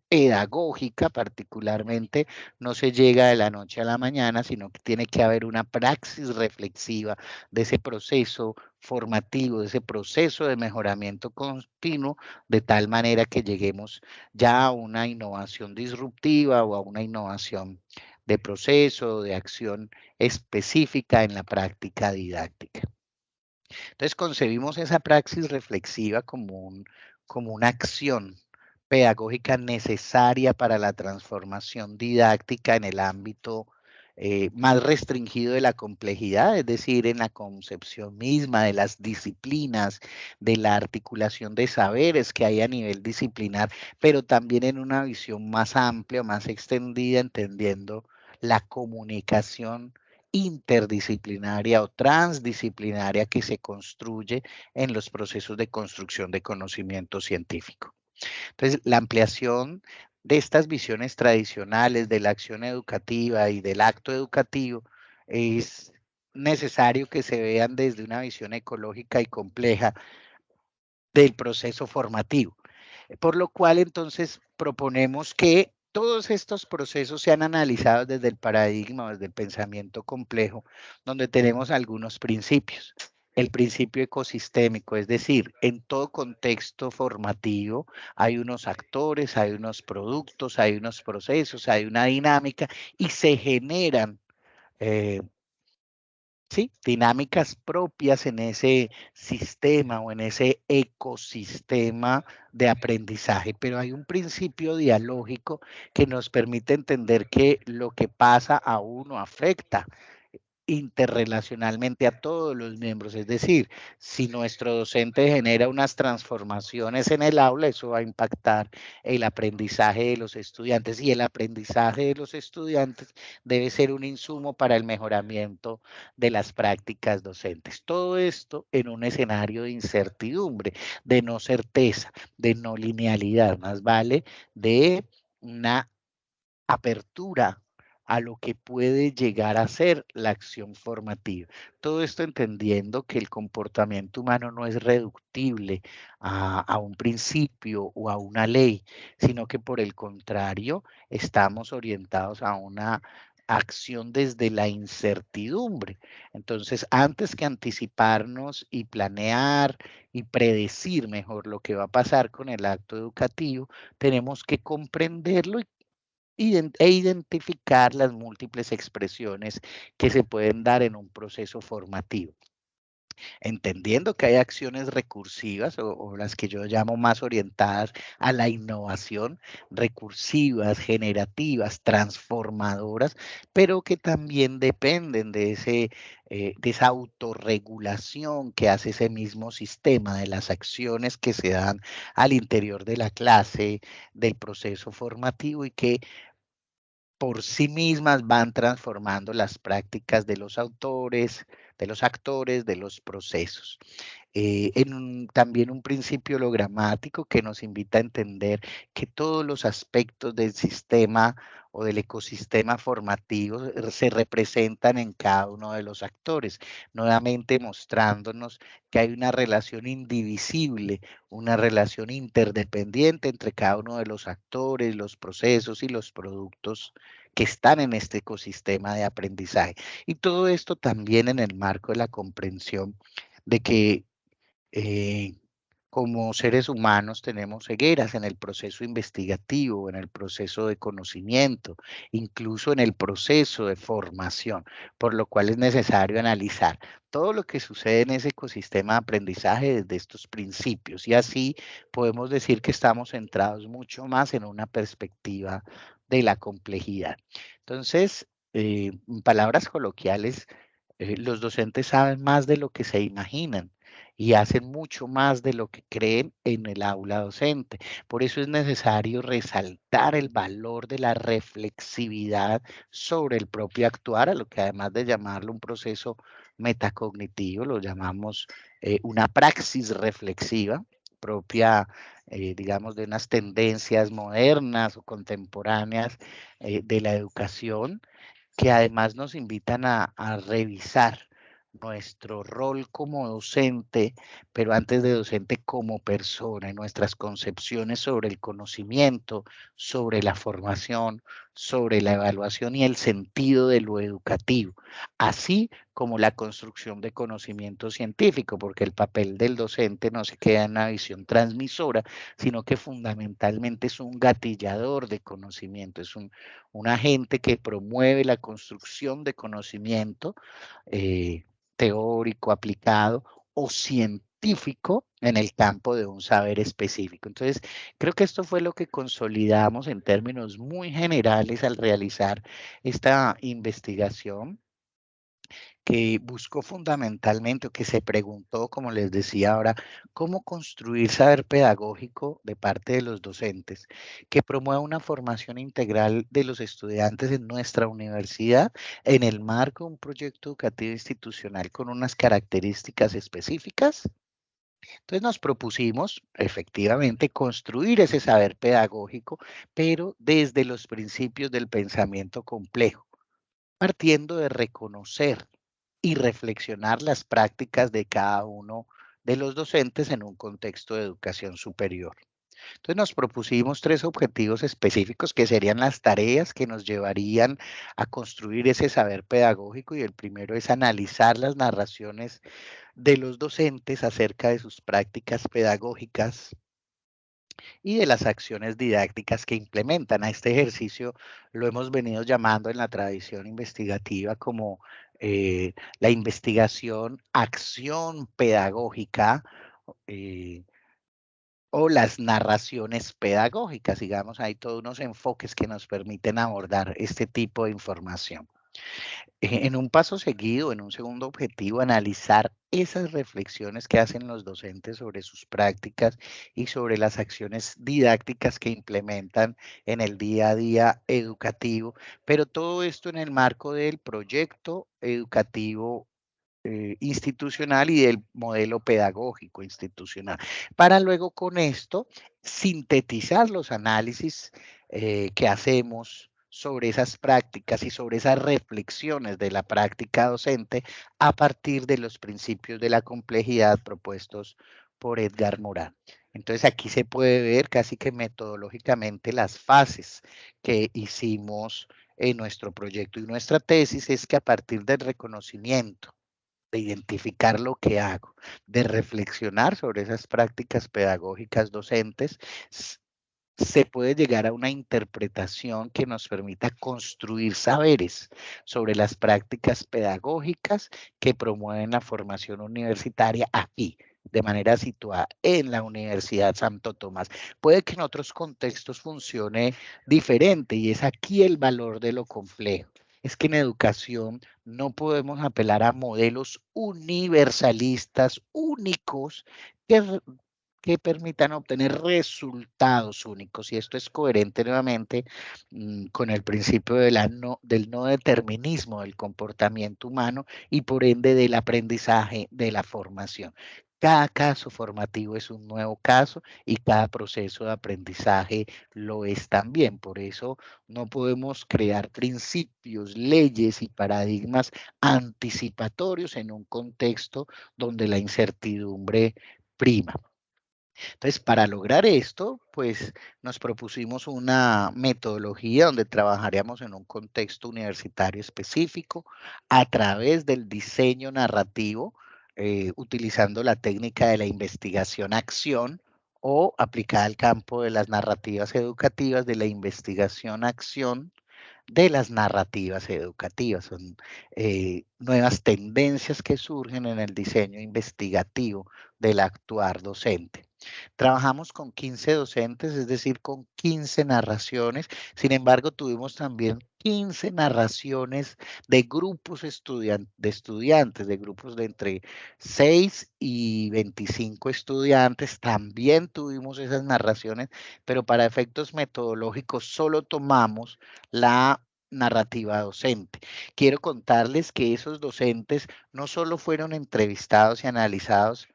pedagógica particularmente no se llega de la noche a la mañana, sino que tiene que haber una praxis reflexiva de ese proceso formativo, de ese proceso de mejoramiento continuo, de tal manera que lleguemos ya a una innovación disruptiva o a una innovación de proceso, de acción específica en la práctica didáctica. Entonces concebimos esa praxis reflexiva como una acción pedagógica necesaria para la transformación didáctica en el ámbito más restringido de la complejidad, es decir, en la concepción misma de las disciplinas, de la articulación de saberes que hay a nivel disciplinar, pero también en una visión más amplia, más extendida, entendiendo la comunicación interdisciplinaria o transdisciplinaria que se construye en los procesos de construcción de conocimiento científico. Entonces, la ampliación de estas visiones tradicionales de la acción educativa y del acto educativo es necesario que se vean desde una visión ecológica y compleja del proceso formativo. Por lo cual, entonces, proponemos que todos estos procesos sean analizados desde el paradigma, desde el pensamiento complejo, donde tenemos algunos principios. El principio ecosistémico, es decir, en todo contexto formativo hay unos actores, hay unos productos, hay unos procesos, hay una dinámica y se generan ¿sí? Dinámicas propias en ese sistema o en ese ecosistema de aprendizaje, pero hay un principio dialógico que nos permite entender que lo que pasa a uno afecta interrelacionalmente a todos los miembros. Es decir, si nuestro docente genera unas transformaciones en el aula, eso va a impactar el aprendizaje de los estudiantes, y el aprendizaje de los estudiantes debe ser un insumo para el mejoramiento de las prácticas docentes. Todo esto en un escenario de incertidumbre, de no certeza, de no linealidad, más vale de una apertura a lo que puede llegar a ser la acción formativa. Todo esto entendiendo que el comportamiento humano no es reductible a un principio o a una ley, sino que por el contrario estamos orientados a una acción desde la incertidumbre. Entonces, antes que anticiparnos y planear y predecir mejor lo que va a pasar con el acto educativo, tenemos que comprenderlo e identificar las múltiples expresiones que se pueden dar en un proceso formativo, entendiendo que hay acciones recursivas o las que yo llamo más orientadas a la innovación, recursivas, generativas, transformadoras, pero que también dependen de esa autorregulación que hace ese mismo sistema, de las acciones que se dan al interior de la clase, del proceso formativo, y que por sí mismas van transformando las prácticas de los autores, de los actores, de los procesos. También un principio logramático que nos invita a entender que todos los aspectos del sistema o del ecosistema formativo se representan en cada uno de los actores, nuevamente mostrándonos que hay una relación indivisible, una relación interdependiente entre cada uno de los actores, los procesos y los productos que están en este ecosistema de aprendizaje. Y todo esto también en el marco de la comprensión de que eh, como seres humanos tenemos cegueras en el proceso investigativo, en el proceso de conocimiento, incluso en el proceso de formación, por lo cual es necesario analizar todo lo que sucede en ese ecosistema de aprendizaje desde estos principios, y así podemos decir que estamos centrados mucho más en una perspectiva de la complejidad. Entonces, en palabras coloquiales, los docentes saben más de lo que se imaginan y hacen mucho más de lo que creen en el aula docente. Por eso es necesario resaltar el valor de la reflexividad sobre el propio actuar, a lo que además de llamarlo un proceso metacognitivo, lo llamamos una praxis reflexiva propia, digamos, de unas tendencias modernas o contemporáneas de la educación, que además nos invitan a revisar nuestro rol como docente, pero antes de docente como persona, y nuestras concepciones sobre el conocimiento, sobre la formación, sobre la evaluación y el sentido de lo educativo, así como la construcción de conocimiento científico, porque el papel del docente no se queda en una visión transmisora, sino que fundamentalmente es un gatillador de conocimiento, es un agente que promueve la construcción de conocimiento teórico, aplicado o científico en el campo de un saber específico. Entonces, creo que esto fue lo que consolidamos en términos muy generales al realizar esta investigación, que buscó fundamentalmente, o que se preguntó, como les decía ahora, cómo construir saber pedagógico de parte de los docentes, que promueva una formación integral de los estudiantes en nuestra universidad en el marco de un proyecto educativo institucional con unas características específicas. Entonces nos propusimos efectivamente construir ese saber pedagógico, pero desde los principios del pensamiento complejo, partiendo de reconocer y reflexionar las prácticas de cada uno de los docentes en un contexto de educación superior. Entonces nos propusimos 3 objetivos específicos que serían las tareas que nos llevarían a construir ese saber pedagógico, y el primero es analizar las narraciones de los docentes acerca de sus prácticas pedagógicas y de las acciones didácticas que implementan. A este ejercicio lo hemos venido llamando en la tradición investigativa como la investigación acción pedagógica, eh, o las narraciones pedagógicas. Digamos, hay todos unos enfoques que nos permiten abordar este tipo de información. En un paso seguido, en un segundo objetivo, analizar esas reflexiones que hacen los docentes sobre sus prácticas y sobre las acciones didácticas que implementan en el día a día educativo, pero todo esto en el marco del proyecto educativo institucional y del modelo pedagógico institucional, para luego con esto sintetizar los análisis que hacemos sobre esas prácticas y sobre esas reflexiones de la práctica docente a partir de los principios de la complejidad propuestos por Edgar Morin. Entonces aquí se puede ver casi que metodológicamente las fases que hicimos en nuestro proyecto y nuestra tesis es que a partir del reconocimiento de identificar lo que hago, de reflexionar sobre esas prácticas pedagógicas docentes, se puede llegar a una interpretación que nos permita construir saberes sobre las prácticas pedagógicas que promueven la formación universitaria aquí, de manera situada en la Universidad Santo Tomás. Puede que en otros contextos funcione diferente y es aquí el valor de lo complejo. Es que en educación no podemos apelar a modelos universalistas, únicos, que que permitan obtener resultados únicos. Y esto es coherente nuevamente con el principio de del no determinismo del comportamiento humano y por ende del aprendizaje de la formación. Cada caso formativo es un nuevo caso y cada proceso de aprendizaje lo es también. Por eso no podemos crear principios, leyes y paradigmas anticipatorios en un contexto donde la incertidumbre prima. Entonces, para lograr esto, pues nos propusimos una metodología donde trabajaríamos en un contexto universitario específico a través del diseño narrativo, utilizando la técnica de la investigación-acción o aplicada al campo de las narrativas educativas de la investigación-acción de las narrativas educativas. Son nuevas tendencias que surgen en el diseño investigativo del actuar docente. Trabajamos con 15 docentes, es decir, con 15 narraciones. Sin embargo, tuvimos también 15 narraciones de grupos de estudiantes, de grupos de entre 6 y 25 estudiantes. También tuvimos esas narraciones, pero para efectos metodológicos solo tomamos la narrativa docente. Quiero contarles que esos docentes no solo fueron entrevistados y analizados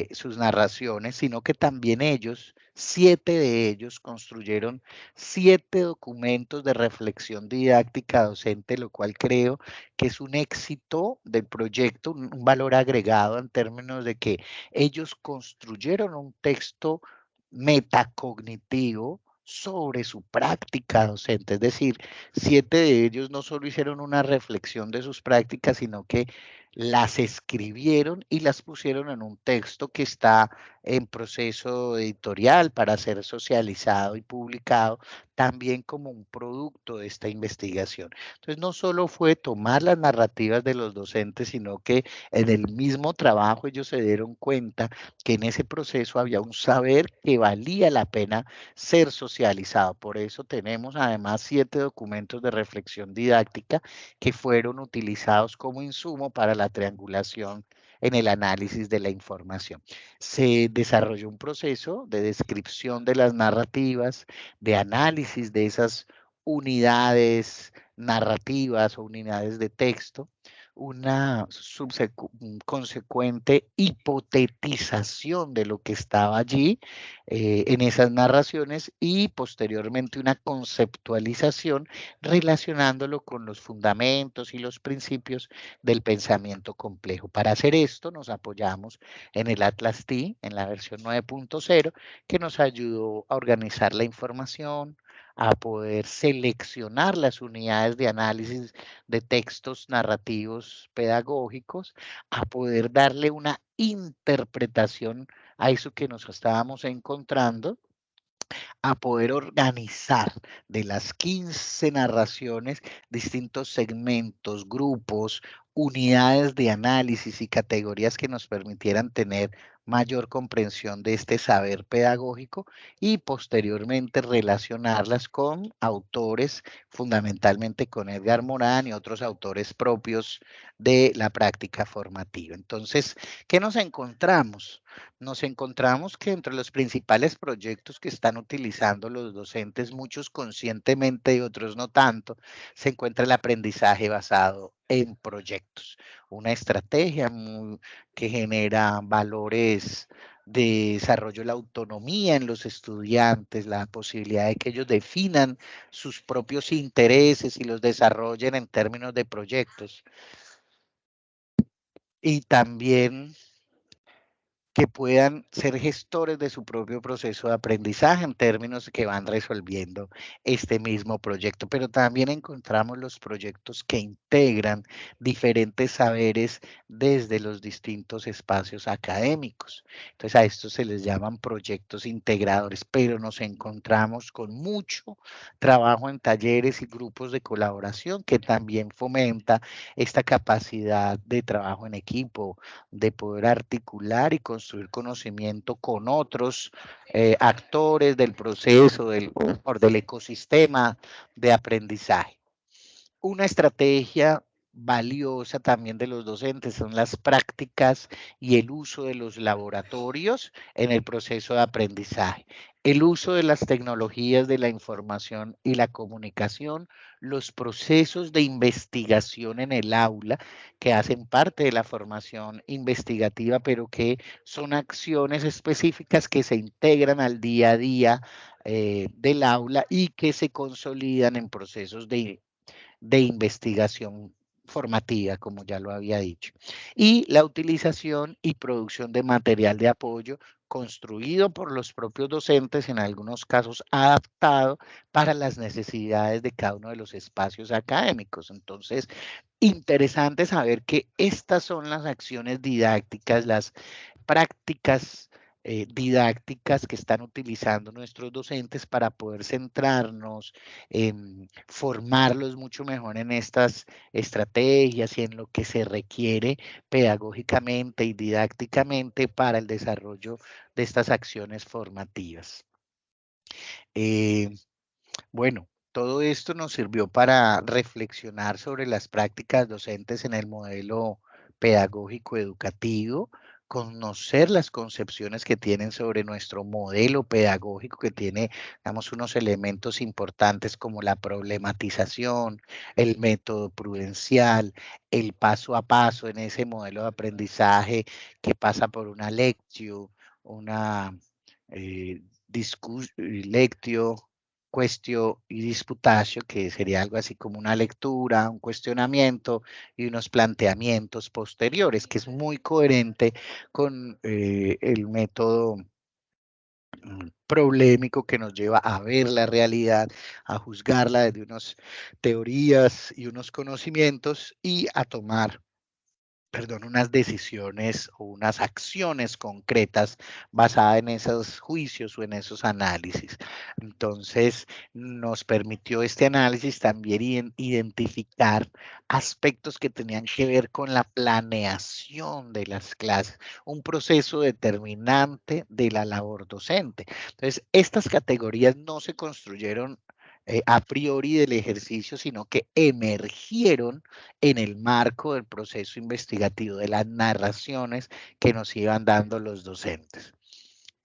sus narraciones, sino que también ellos, 7 de ellos, construyeron 7 documentos de reflexión didáctica docente, lo cual creo que es un éxito del proyecto, un valor agregado en términos de que ellos construyeron un texto metacognitivo sobre su práctica docente, es decir, 7 de ellos no solo hicieron una reflexión de sus prácticas, sino que las escribieron y las pusieron en un texto que está en proceso editorial para ser socializado y publicado, también como un producto de esta investigación. Entonces, no solo fue tomar las narrativas de los docentes, sino que en el mismo trabajo ellos se dieron cuenta que en ese proceso había un saber que valía la pena ser socializado. Por eso tenemos además 7 documentos de reflexión didáctica que fueron utilizados como insumo para la triangulación en el análisis de la información. Se desarrolló un proceso de descripción de las narrativas, de análisis de esas unidades narrativas o unidades de texto, una consecuente hipotetización de lo que estaba allí en esas narraciones y posteriormente una conceptualización relacionándolo con los fundamentos y los principios del pensamiento complejo. Para hacer esto nos apoyamos en el Atlas T, en la versión 9.0, que nos ayudó a organizar la información, a poder seleccionar las unidades de análisis de textos narrativos pedagógicos, a poder darle una interpretación a eso que nos estábamos encontrando a poder organizar de las 15 narraciones distintos segmentos, grupos, unidades de análisis y categorías que nos permitieran tener mayor comprensión de este saber pedagógico y posteriormente relacionarlas con autores, fundamentalmente con Edgar Morán y otros autores propios de la práctica formativa. Entonces, ¿qué nos encontramos? Nos encontramos que entre los principales proyectos que están utilizando los docentes, muchos conscientemente y otros no tanto, se encuentra el aprendizaje basado en proyectos. Una estrategia que genera valores de desarrollo de la autonomía en los estudiantes, la posibilidad de que ellos definan sus propios intereses y los desarrollen en términos de proyectos. Y también que puedan ser gestores de su propio proceso de aprendizaje en términos que van resolviendo este mismo proyecto. Pero también encontramos los proyectos que integran diferentes saberes desde los distintos espacios académicos. Entonces a estos se les llaman proyectos integradores, pero nos encontramos con mucho trabajo en talleres y grupos de colaboración que también fomenta esta capacidad de trabajo en equipo, de poder articular y construir conocimiento con otros actores del proceso, del ecosistema de aprendizaje. Una estrategia valiosa también de los docentes son las prácticas y el uso de los laboratorios en el proceso de aprendizaje. El uso de las tecnologías de la información y la comunicación, los procesos de investigación en el aula que hacen parte de la formación investigativa, pero que son acciones específicas que se integran al día a día del aula y que se consolidan en procesos de investigación formativa, como ya lo había dicho, y la utilización y producción de material de apoyo construido por los propios docentes, en algunos casos adaptado para las necesidades de cada uno de los espacios académicos. Entonces, interesante saber que estas son las acciones didácticas, las prácticas didácticas que están utilizando nuestros docentes para poder centrarnos en formarlos mucho mejor en estas estrategias y en lo que se requiere pedagógicamente y didácticamente para el desarrollo de estas acciones formativas. Bueno, todo esto nos sirvió para reflexionar sobre las prácticas docentes en el modelo pedagógico educativo, conocer las concepciones que tienen sobre nuestro modelo pedagógico, que tiene, digamos, unos elementos importantes como la problematización, el método prudencial, el paso a paso en ese modelo de aprendizaje que pasa por una lectio, una lectio, questio y disputatio, que sería algo así como una lectura, un cuestionamiento y unos planteamientos posteriores, que es muy coherente con el método problemático que nos lleva a ver la realidad, a juzgarla desde unas teorías y unos conocimientos y a tomar unas decisiones o unas acciones concretas basadas en esos juicios o en esos análisis. Entonces, nos permitió este análisis también identificar aspectos que tenían que ver con la planeación de las clases, un proceso determinante de la labor docente. Entonces, estas categorías no se construyeron a priori del ejercicio, sino que emergieron en el marco del proceso investigativo, de las narraciones que nos iban dando los docentes.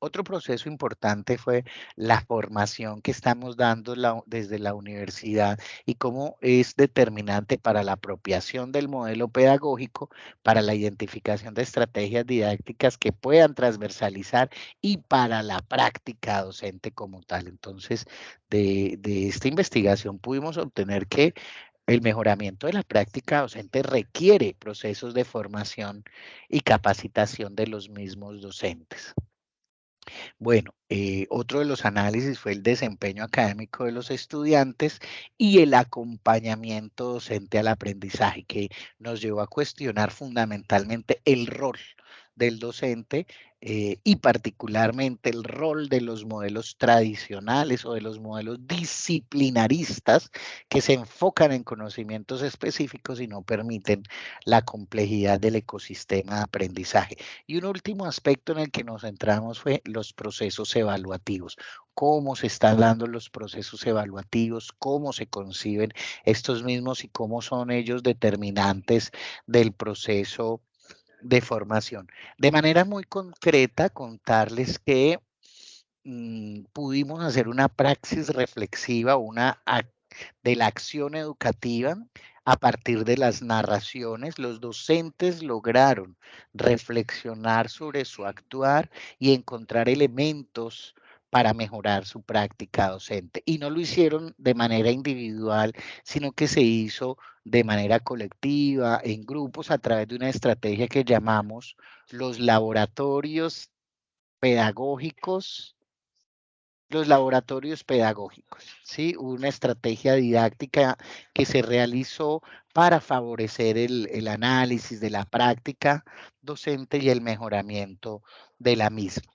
Otro proceso importante fue la formación que estamos dando desde la universidad y cómo es determinante para la apropiación del modelo pedagógico, para la identificación de estrategias didácticas que puedan transversalizar y para la práctica docente como tal. Entonces, de esta investigación pudimos obtener que el mejoramiento de la práctica docente requiere procesos de formación y capacitación de los mismos docentes. Bueno, otro de los análisis fue el desempeño académico de los estudiantes y el acompañamiento docente al aprendizaje, que nos llevó a cuestionar fundamentalmente el rol del docente y particularmente el rol de los modelos tradicionales o de los modelos disciplinaristas que se enfocan en conocimientos específicos y no permiten la complejidad del ecosistema de aprendizaje. Y un último aspecto en el que nos centramos fue los procesos evaluativos. Cómo se están dando los procesos evaluativos, cómo se conciben estos mismos y cómo son ellos determinantes del proceso de formación. De manera muy concreta, contarles que pudimos hacer una praxis reflexiva, de la acción educativa a partir de las narraciones. Los docentes lograron reflexionar sobre su actuar y encontrar elementos para mejorar su práctica docente. Y no lo hicieron de manera individual, sino que se hizo de manera colectiva, en grupos, a través de una estrategia que llamamos los laboratorios pedagógicos. Los laboratorios pedagógicos, ¿sí? Una estrategia didáctica que se realizó para favorecer el análisis de la práctica docente y el mejoramiento de la misma.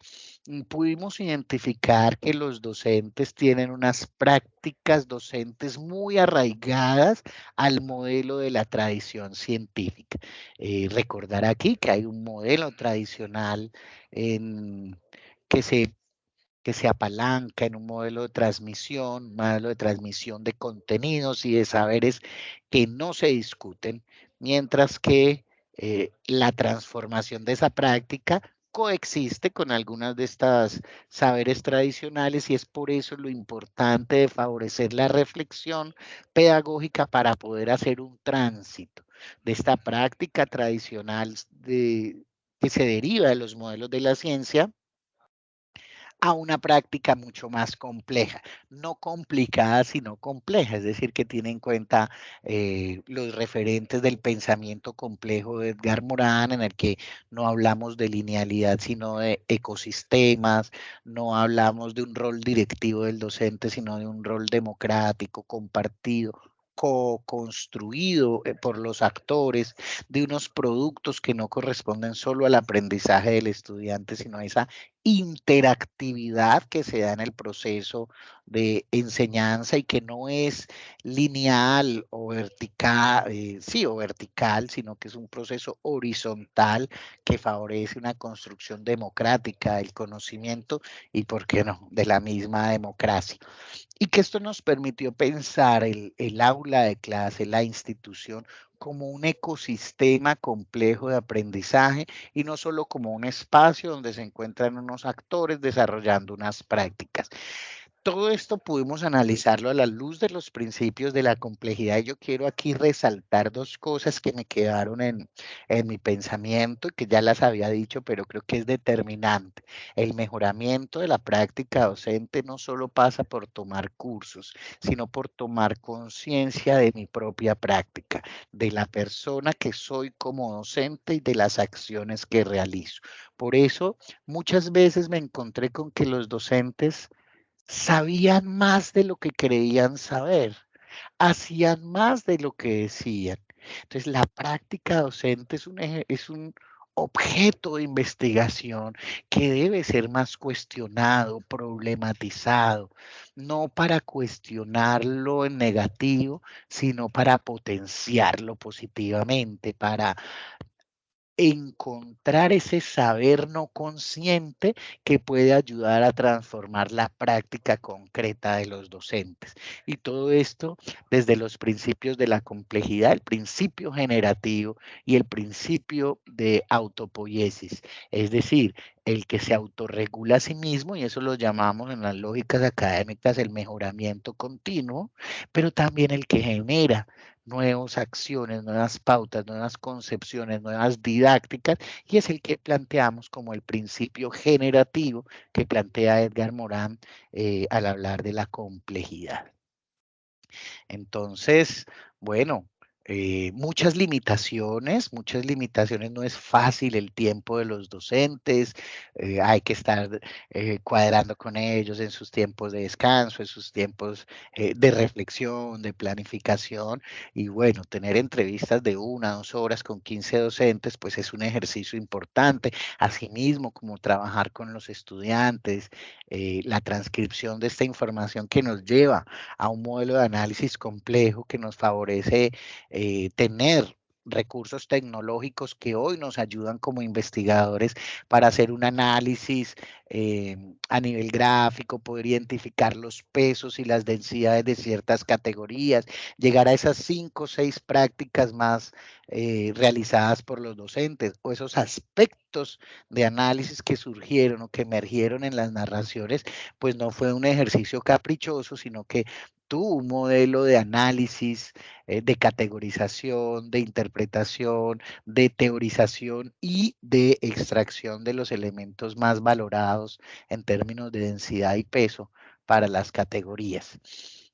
Pudimos identificar que los docentes tienen unas prácticas docentes muy arraigadas al modelo de la tradición científica. Recordar aquí que hay un modelo tradicional que se apalanca en un modelo de transmisión de contenidos y de saberes que no se discuten, mientras que la transformación de esa práctica coexiste con algunas de estas saberes tradicionales y es por eso lo importante de favorecer la reflexión pedagógica para poder hacer un tránsito de esta práctica tradicional que se deriva de los modelos de la ciencia a una práctica mucho más compleja, no complicada, sino compleja, es decir, que tiene en cuenta los referentes del pensamiento complejo de Edgar Morin, en el que no hablamos de linealidad, sino de ecosistemas, no hablamos de un rol directivo del docente, sino de un rol democrático, compartido, co-construido por los actores, de unos productos que no corresponden solo al aprendizaje del estudiante, sino a esa interactividad que se da en el proceso de enseñanza y que no es lineal o vertical, o vertical, sino que es un proceso horizontal que favorece una construcción democrática del conocimiento y, ¿por qué no?, de la misma democracia. Y que esto nos permitió pensar el aula de clase, la institución, como un ecosistema complejo de aprendizaje y no solo como un espacio donde se encuentran unos actores desarrollando unas prácticas. Todo esto pudimos analizarlo a la luz de los principios de la complejidad y yo quiero aquí resaltar dos cosas que me quedaron en mi pensamiento y que ya las había dicho, pero creo que es determinante. El mejoramiento de la práctica docente no solo pasa por tomar cursos, sino por tomar conciencia de mi propia práctica, de la persona que soy como docente y de las acciones que realizo. Por eso, muchas veces me encontré con que los docentes sabían más de lo que creían saber, hacían más de lo que decían. Entonces, la práctica docente es un objeto de investigación que debe ser más cuestionado, problematizado, no para cuestionarlo en negativo, sino para potenciarlo positivamente, para encontrar ese saber no consciente que puede ayudar a transformar la práctica concreta de los docentes. Y todo esto desde los principios de la complejidad, el principio generativo y el principio de autopoiesis, es decir, el que se autorregula a sí mismo, y eso lo llamamos en las lógicas académicas el mejoramiento continuo, pero también el que genera nuevas acciones, nuevas pautas, nuevas concepciones, nuevas didácticas, y es el que planteamos como el principio generativo que plantea Edgar Morin al hablar de la complejidad. Entonces, bueno, muchas limitaciones, no es fácil el tiempo de los docentes, hay que estar cuadrando con ellos en sus tiempos de descanso, en sus tiempos de reflexión, de planificación, y bueno, tener entrevistas de 1 a 2 horas con 15 docentes, pues es un ejercicio importante, asimismo como trabajar con los estudiantes, la transcripción de esta información que nos lleva a un modelo de análisis complejo que nos favorece tener recursos tecnológicos que hoy nos ayudan como investigadores para hacer un análisis a nivel gráfico, poder identificar los pesos y las densidades de ciertas categorías, llegar a esas 5 o 6 prácticas más realizadas por los docentes o esos aspectos de análisis que surgieron o que emergieron en las narraciones, pues no fue un ejercicio caprichoso, sino que tuvo un modelo de análisis, de categorización, de interpretación, de teorización y de extracción de los elementos más valorados en términos de densidad y peso para las categorías.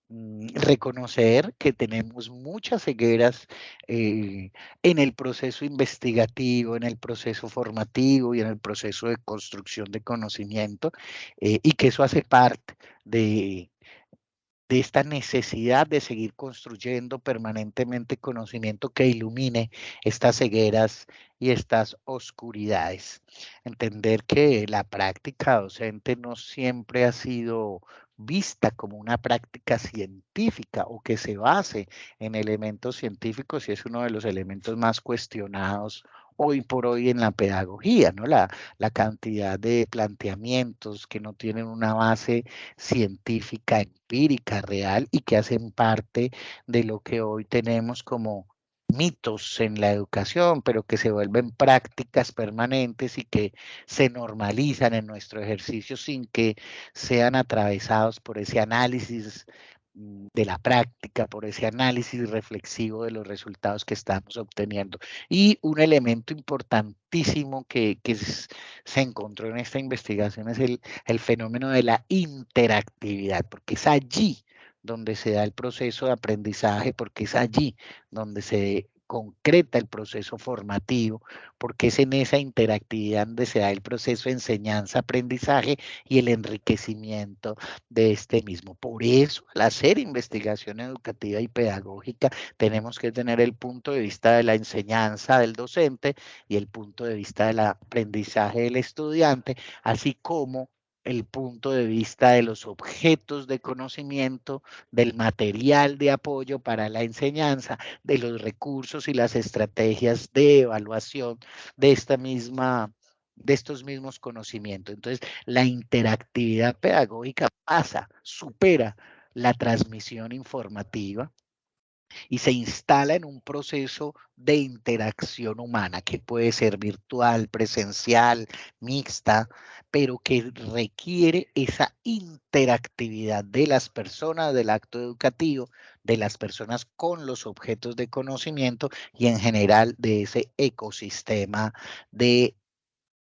Reconocer que tenemos muchas cegueras en el proceso investigativo, en el proceso formativo y en el proceso de construcción de conocimiento, y que eso hace parte de esta necesidad de seguir construyendo permanentemente conocimiento que ilumine estas cegueras y estas oscuridades. Entender que la práctica docente no siempre ha sido vista como una práctica científica o que se base en elementos científicos, y es uno de los elementos más cuestionados hoy por hoy en la pedagogía, ¿no? La cantidad de planteamientos que no tienen una base científica, empírica, real, y que hacen parte de lo que hoy tenemos como mitos en la educación, pero que se vuelven prácticas permanentes y que se normalizan en nuestro ejercicio sin que sean atravesados por ese análisis de la práctica, por ese análisis reflexivo de los resultados que estamos obteniendo. Y un elemento importantísimo que se encontró en esta investigación es el fenómeno de la interactividad, porque es allí donde se da el proceso de aprendizaje, porque es allí donde se concreta el proceso formativo, porque es en esa interactividad donde se da el proceso de enseñanza-aprendizaje y el enriquecimiento de este mismo. Por eso, al hacer investigación educativa y pedagógica, tenemos que tener el punto de vista de la enseñanza del docente y el punto de vista del aprendizaje del estudiante, así como el punto de vista de los objetos de conocimiento, del material de apoyo para la enseñanza, de los recursos y las estrategias de evaluación de estos mismos conocimientos. Entonces, la interactividad pedagógica supera la transmisión informativa y se instala en un proceso de interacción humana que puede ser virtual, presencial, mixta, pero que requiere esa interactividad de las personas del acto educativo, de las personas con los objetos de conocimiento y en general de ese ecosistema de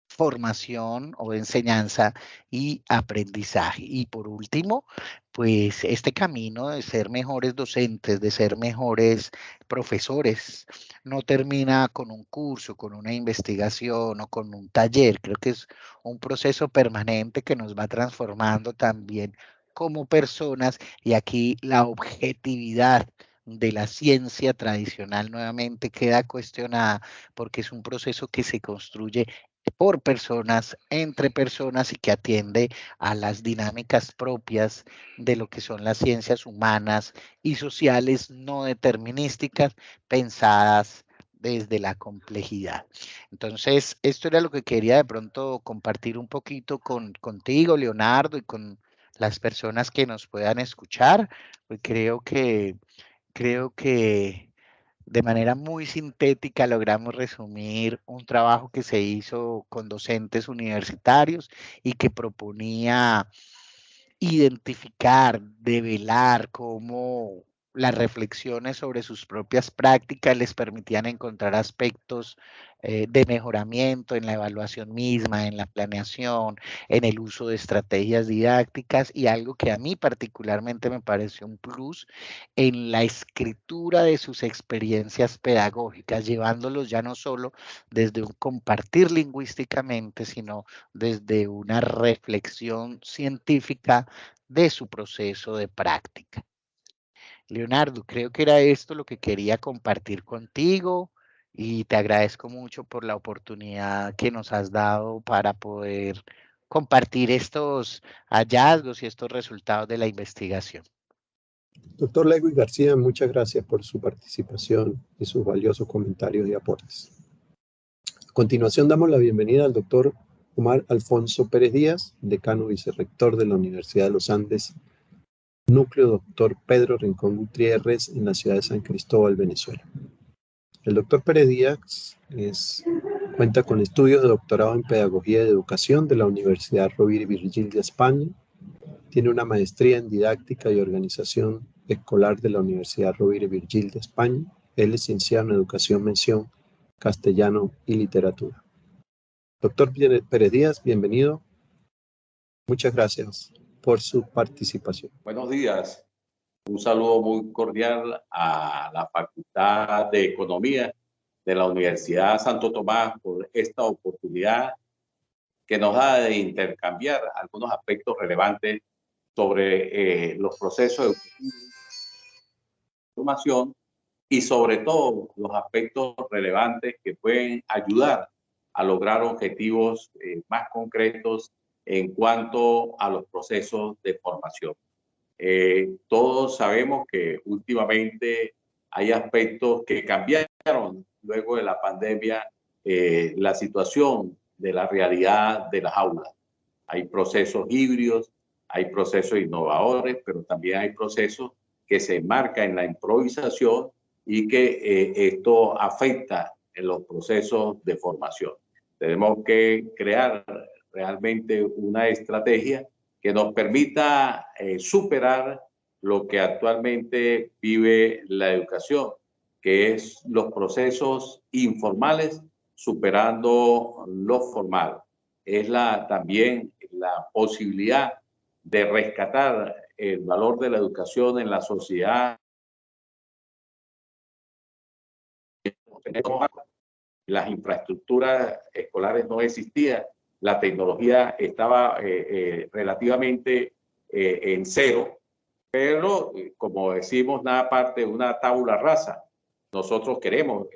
formación o enseñanza y aprendizaje. Y por último, pues este camino de ser mejores docentes, de ser mejores profesores, no termina con un curso, con una investigación o con un taller. Creo que es un proceso permanente que nos va transformando también como personas, y aquí la objetividad de la ciencia tradicional nuevamente queda cuestionada, porque es un proceso que se construye por personas, entre personas, y que atiende a las dinámicas propias de lo que son las ciencias humanas y sociales no determinísticas, pensadas desde la complejidad. Entonces, esto era lo que quería de pronto compartir un poquito contigo, Leonardo, y con las personas que nos puedan escuchar. Pues creo que de manera muy sintética logramos resumir un trabajo que se hizo con docentes universitarios y que proponía identificar, develar cómo las reflexiones sobre sus propias prácticas les permitían encontrar aspectos de mejoramiento en la evaluación misma, en la planeación, en el uso de estrategias didácticas y algo que a mí particularmente me pareció un plus en la escritura de sus experiencias pedagógicas, llevándolos ya no solo desde un compartir lingüísticamente, sino desde una reflexión científica de su proceso de práctica. Leonardo, creo que era esto lo que quería compartir contigo y te agradezco mucho por la oportunidad que nos has dado para poder compartir estos hallazgos y estos resultados de la investigación. Doctor Lewis García, muchas gracias por su participación y sus valiosos comentarios y aportes. A continuación damos la bienvenida al doctor Omar Alfonso Pérez Díaz, decano vicerrector de la Universidad de los Andes, Núcleo Dr. Pedro Rincón Gutiérrez en la ciudad de San Cristóbal, Venezuela. El doctor Pérez Díaz cuenta con estudios de doctorado en Pedagogía y Educación de la Universidad Rovira y Virgili de España. Tiene una maestría en Didáctica y Organización Escolar de la Universidad Rovira y Virgili de España. Es licenciado en Educación, Mención, Castellano y Literatura. Doctor Pérez Díaz, bienvenido. Muchas gracias por su participación. Buenos días. Un saludo muy cordial a la Facultad de Economía de la Universidad Santo Tomás por esta oportunidad que nos da de intercambiar algunos aspectos relevantes sobre los procesos de formación y sobre todo los aspectos relevantes que pueden ayudar a lograr objetivos más concretos en cuanto a los procesos de formación. Todos sabemos que últimamente hay aspectos que cambiaron luego de la pandemia, la situación de la realidad de las aulas. Hay procesos híbridos, hay procesos innovadores, pero también hay procesos que se enmarcan en la improvisación y que esto afecta en los procesos de formación. Tenemos que crear realmente una estrategia que nos permita superar lo que actualmente vive la educación, que es los procesos informales superando lo formal. Es también la posibilidad de rescatar el valor de la educación en la sociedad. Las infraestructuras escolares no existían, la tecnología estaba relativamente en cero, pero como decimos, nada parte de una tabula rasa. Nosotros queremos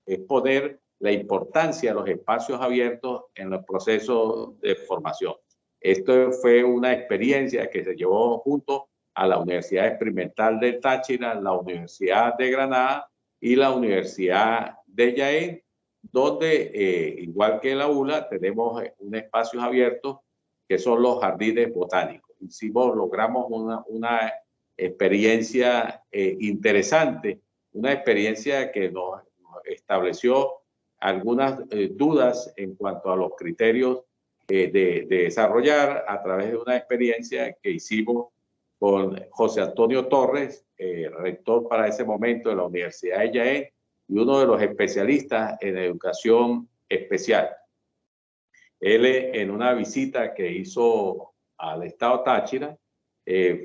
exponer la importancia de los espacios abiertos en los procesos de formación. Esto fue una experiencia que se llevó junto a la Universidad Experimental del Táchira, la Universidad de Granada y la Universidad de Jaén, donde, igual que en la ULA, tenemos un espacios abiertos que son los jardines botánicos. Logramos una experiencia interesante, una experiencia que nos estableció algunas dudas en cuanto a los criterios de desarrollar a través de una experiencia que hicimos con José Antonio Torres, rector para ese momento de la Universidad de Jaén y uno de los especialistas en educación especial. Él, en una visita que hizo al estado Táchira,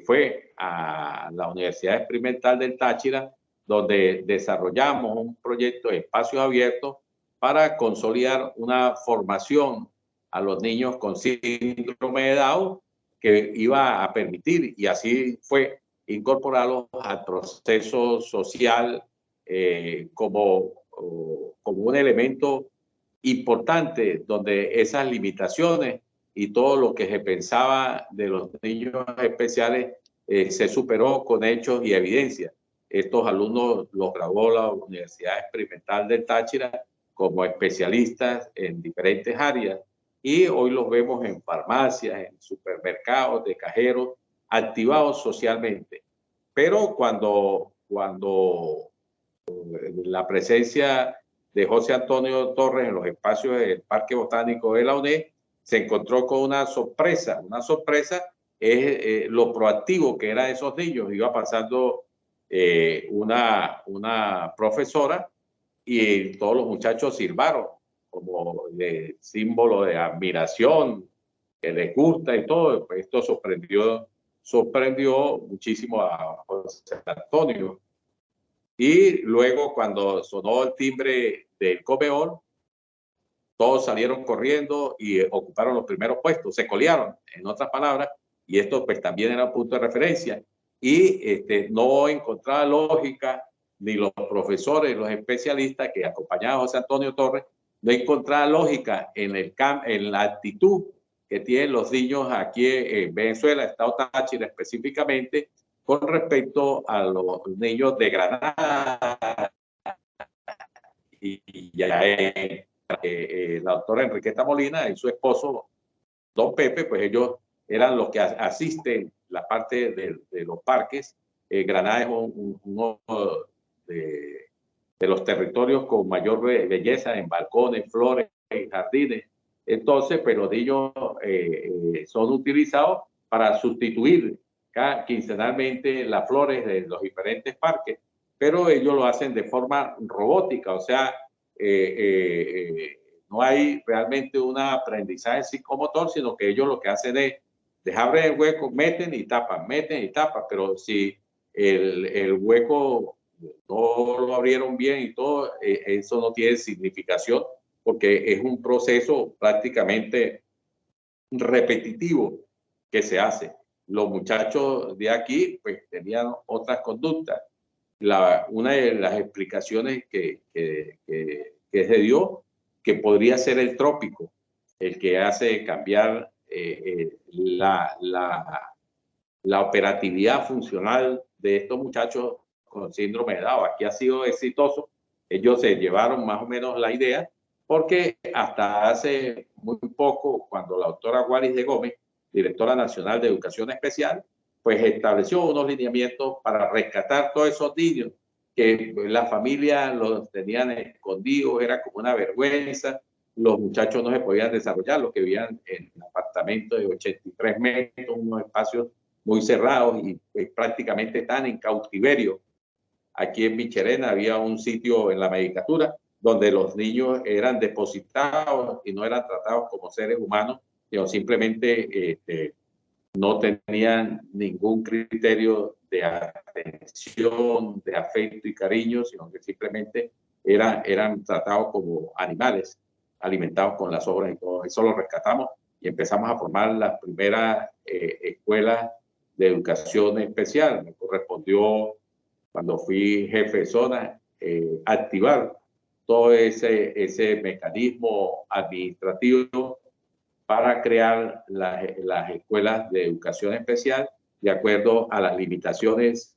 fue a la Universidad Experimental del Táchira, donde desarrollamos un proyecto de espacios abiertos para consolidar una formación a los niños con síndrome de Down que iba a permitir, y así fue, incorporarlos al proceso social como un elemento importante, donde esas limitaciones y todo lo que se pensaba de los niños especiales se superó con hechos y evidencia. Estos alumnos los graduó la Universidad Experimental del Táchira como especialistas en diferentes áreas y hoy los vemos en farmacias, en supermercados, de cajeros, activados socialmente. Pero cuando la presencia de José Antonio Torres en los espacios del Parque Botánico de la UNED se encontró con una sorpresa es lo proactivo que era esos niños. Iba pasando una profesora y todos los muchachos silbaron como de símbolo de admiración, que les gusta y todo. Pues esto sorprendió muchísimo a José Antonio. Y luego cuando sonó el timbre del comedor, todos salieron corriendo y ocuparon los primeros puestos, se colearon, en otras palabras, y esto pues también era un punto de referencia. Y no encontraba lógica, ni los profesores, los especialistas que acompañaban a José Antonio Torres, no encontraba lógica en la actitud que tienen los niños aquí en Venezuela, Estado Táchira específicamente, con respecto a los niños de Granada y ya la doctora Enriqueta Molina y su esposo, don Pepe, pues ellos eran los que asisten la parte de los parques. Granada es uno de los territorios con mayor belleza en balcones, flores y jardines. Entonces, pero ellos son utilizados para sustituir quincenalmente las flores de los diferentes parques, pero ellos lo hacen de forma robótica, o sea, no hay realmente un aprendizaje psicomotor, sino que ellos lo que hacen es dejar el hueco, meten y tapan, pero si el hueco no lo abrieron bien y todo, eso no tiene significación porque es un proceso prácticamente repetitivo que se hace. Los muchachos de aquí pues tenían otras conductas. Una de las explicaciones que se dio, que podría ser el trópico, el que hace cambiar la operatividad funcional de estos muchachos con síndrome de Down. Aquí ha sido exitoso. Ellos se llevaron más o menos la idea, porque hasta hace muy poco, cuando la doctora Guaris de Gómez, directora nacional de educación especial, pues estableció unos lineamientos para rescatar todos esos niños que la familia los tenían escondidos, era como una vergüenza, los muchachos no se podían desarrollar, los que vivían en apartamentos de 83 metros, unos espacios muy cerrados y pues, prácticamente están en cautiverio. Aquí en Michelena había un sitio en la medicatura donde los niños eran depositados y no eran tratados como seres humanos, sino simplemente no tenían ningún criterio de atención, de afecto y cariño, sino que simplemente eran tratados como animales, alimentados con las obras y todo. Eso lo rescatamos y empezamos a formar las primeras escuelas de educación especial. Me correspondió, cuando fui jefe de zona, activar todo ese mecanismo administrativo para crear las escuelas de educación especial de acuerdo a las limitaciones.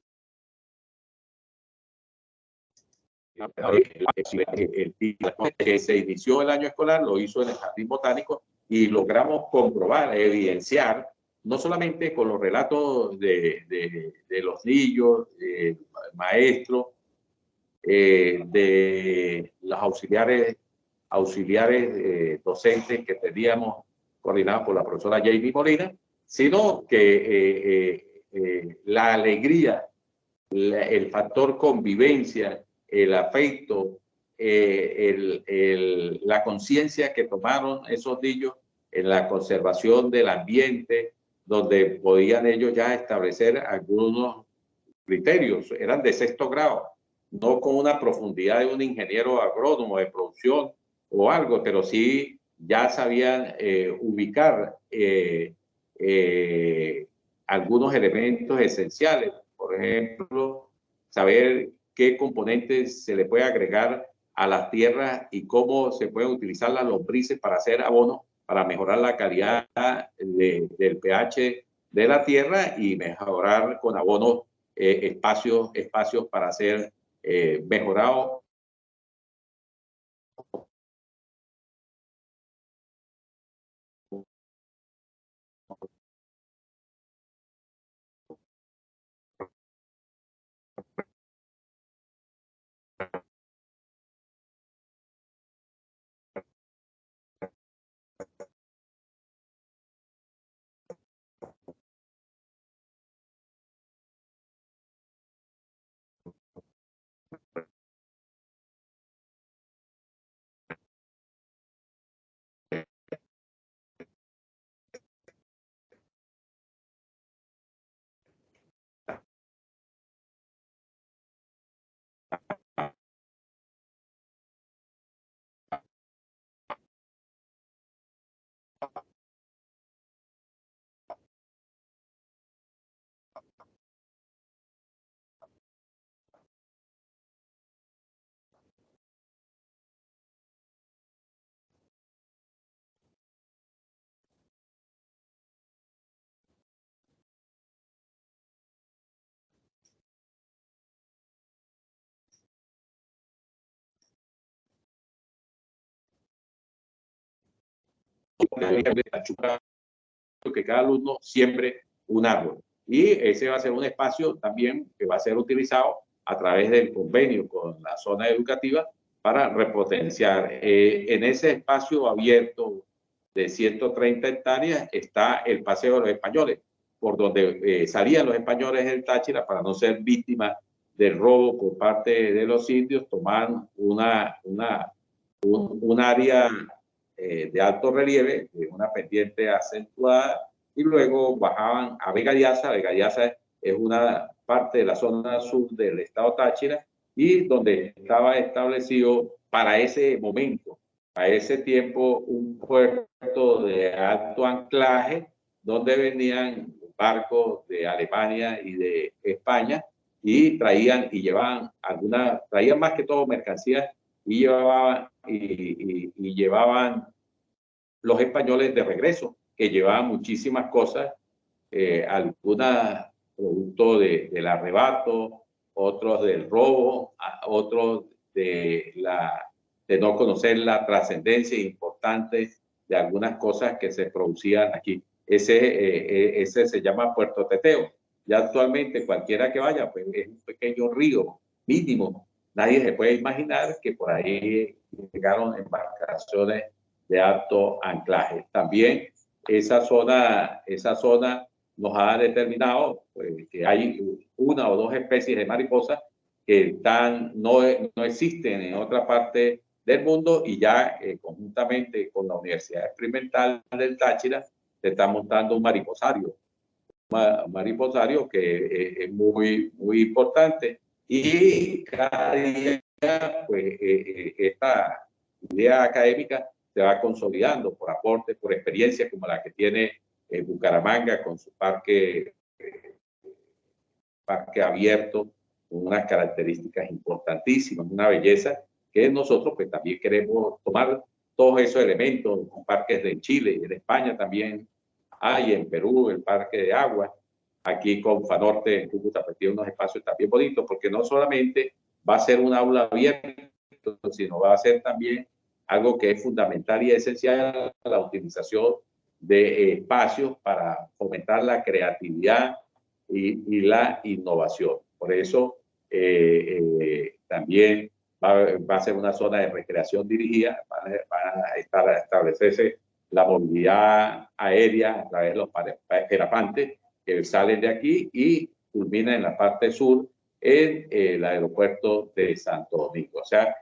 Que se inició el año escolar lo hizo en el Jardín Botánico y logramos comprobar, evidenciar, no solamente con los relatos de los niños, maestros, de los auxiliares docentes que teníamos coordinados por la profesora Jamie Molina, sino que la alegría, el factor convivencia, el afecto, la conciencia que tomaron esos niños en la conservación del ambiente, donde podían ellos ya establecer algunos criterios, eran de sexto grado, no con una profundidad de un ingeniero agrónomo de producción o algo, pero sí ya sabían ubicar algunos elementos esenciales. Por ejemplo, saber qué componentes se le puede agregar a las tierras y cómo se pueden utilizar las lombrices para hacer abono, para mejorar la calidad del pH de la tierra y mejorar con abonos espacios para ser mejorados que cada alumno siembre un árbol. Y ese va a ser un espacio también que va a ser utilizado a través del convenio con la zona educativa para repotenciar. En ese espacio abierto de 130 hectáreas está el Paseo de los Españoles, por donde salían los españoles del Táchira para no ser víctimas del robo por parte de los indios. Toman un área de alto relieve, de una pendiente acentuada, y luego bajaban a Vega Yasa. Vega Yasa es una parte de la zona sur del estado Táchira y donde estaba establecido para ese momento, a ese tiempo, un puerto de alto anclaje donde venían barcos de Alemania y de España y traían y llevaban traían más que todo mercancías y llevaban los españoles de regreso, que llevaban muchísimas cosas, algunas producto del arrebato, otros del robo, otros de no conocer la trascendencia importante de algunas cosas que se producían aquí. Ese se llama Puerto Teteo. Ya actualmente cualquiera que vaya, pues es un pequeño río mínimo. Nadie se puede imaginar que por ahí llegaron embarcaciones de alto anclaje. También esa zona nos ha determinado pues, que hay una o dos especies de mariposas que no existen en otra parte del mundo y ya conjuntamente con la Universidad Experimental del Táchira se está montando un mariposario que es muy, muy importante. Y cada día, pues, esta idea académica se va consolidando por aportes, por experiencias como la que tiene Bucaramanga con su parque abierto, con unas características importantísimas, una belleza que nosotros pues también queremos tomar todos esos elementos, parques de Chile y de España también hay, en Perú el parque de agua, aquí con Fanorte en Cúcuta pues tiene unos espacios también bonitos, porque no solamente va a ser un aula abierta, sino va a ser también algo que es fundamental y esencial, la utilización de espacios para fomentar la creatividad y la innovación. Por eso también va a ser una zona de recreación dirigida, va a establecerse la movilidad aérea a través de los parapantes que salen de aquí y culminan en la parte sur en el aeropuerto de Santo Domingo. O sea,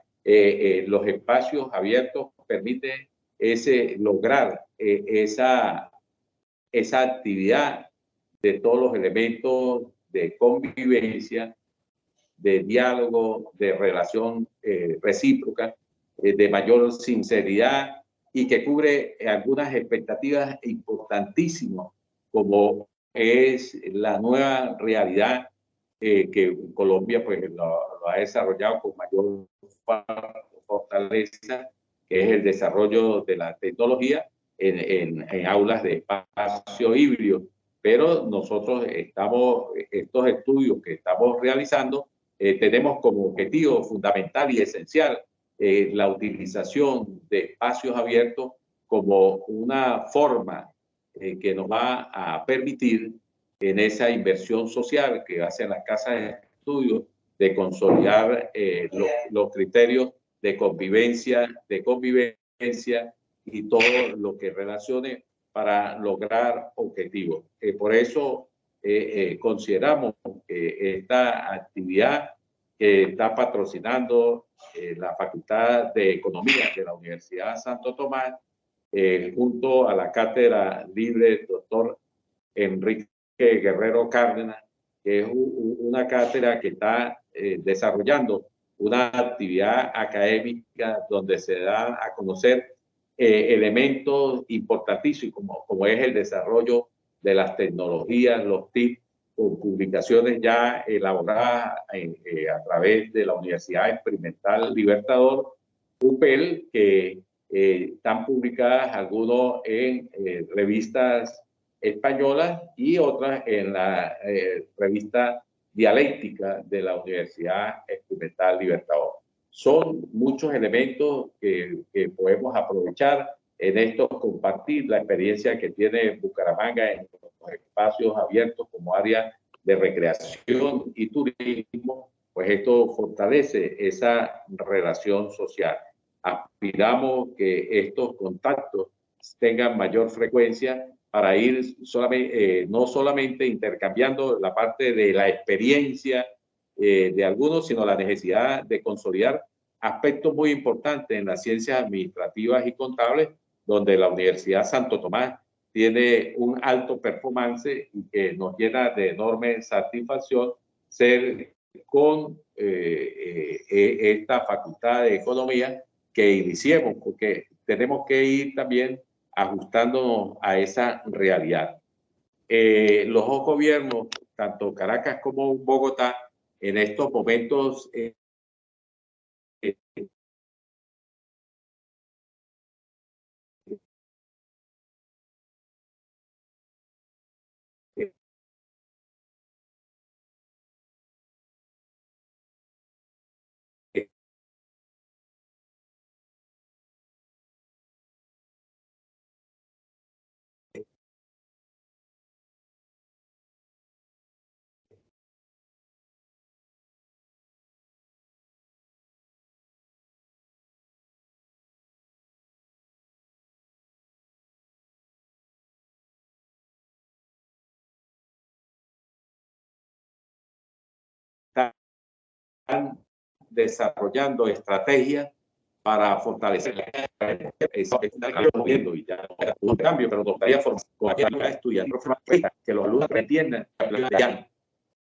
los espacios abiertos permiten lograr esa actividad de todos los elementos de convivencia, de diálogo, de relación recíproca, de mayor sinceridad y que cubre algunas expectativas importantísimas, como es la nueva realidad que Colombia pues, lo ha desarrollado con mayor fortaleza, que es el desarrollo de la tecnología en aulas de espacio híbrido. Pero nosotros estos estudios que estamos realizando, tenemos como objetivo fundamental y esencial la utilización de espacios abiertos como una forma que nos va a permitir en esa inversión social que hacen las casas de estudio de consolidar los criterios de convivencia y todo lo que relacione para lograr objetivos. Por eso consideramos que esta actividad que está patrocinando la Facultad de Economía de la Universidad Santo Tomás, junto a la Cátedra Libre Dr. Enrique Guerrero Cárdenas, que es una cátedra que está desarrollando una actividad académica donde se da a conocer elementos importantísimos como es el desarrollo de las tecnologías, los TIC con publicaciones ya elaboradas a través de la Universidad Experimental Libertador, UPEL, que están publicadas algunos en revistas españolas y otras en la revista Dialéctica de la Universidad Experimental Libertador. Son muchos elementos que podemos aprovechar en esto, compartir la experiencia que tiene Bucaramanga en los espacios abiertos como área de recreación y turismo, pues esto fortalece esa relación social. Aspiramos que estos contactos tengan mayor frecuencia para ir no solamente intercambiando la parte de la experiencia de algunos, sino la necesidad de consolidar aspectos muy importantes en las ciencias administrativas y contables, donde la Universidad Santo Tomás tiene un alto performance y que nos llena de enorme satisfacción ser con esta facultad de economía que iniciemos, porque tenemos que ir también ajustándonos a esa realidad. Los dos gobiernos, tanto Caracas como Bogotá, en estos momentos están desarrollando estrategias para fortalecer eso está moviendo y ya un cambio, pero nos gustaría formar estudiantes que los alumnos entiendan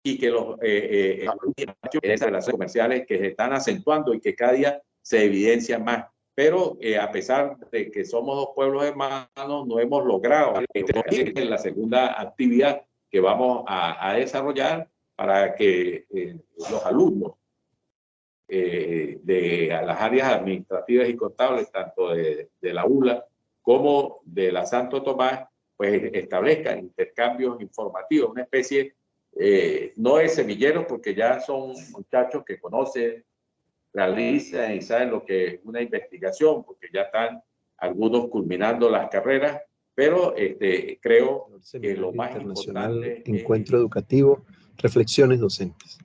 y que los esas relaciones comerciales que se están acentuando y que cada día se evidencian más. Pero a pesar de que somos dos pueblos hermanos, no hemos logrado en la segunda actividad que vamos a desarrollar para que los alumnos de las áreas administrativas y contables, tanto de la ULA como de la Santo Tomás, pues establezcan intercambios informativos, una especie, no de semilleros, porque ya son muchachos que conocen, realizan y saben lo que es una investigación, porque ya están algunos culminando las carreras, pero creo que lo más importante Encuentro Educativo, Reflexiones Docentes.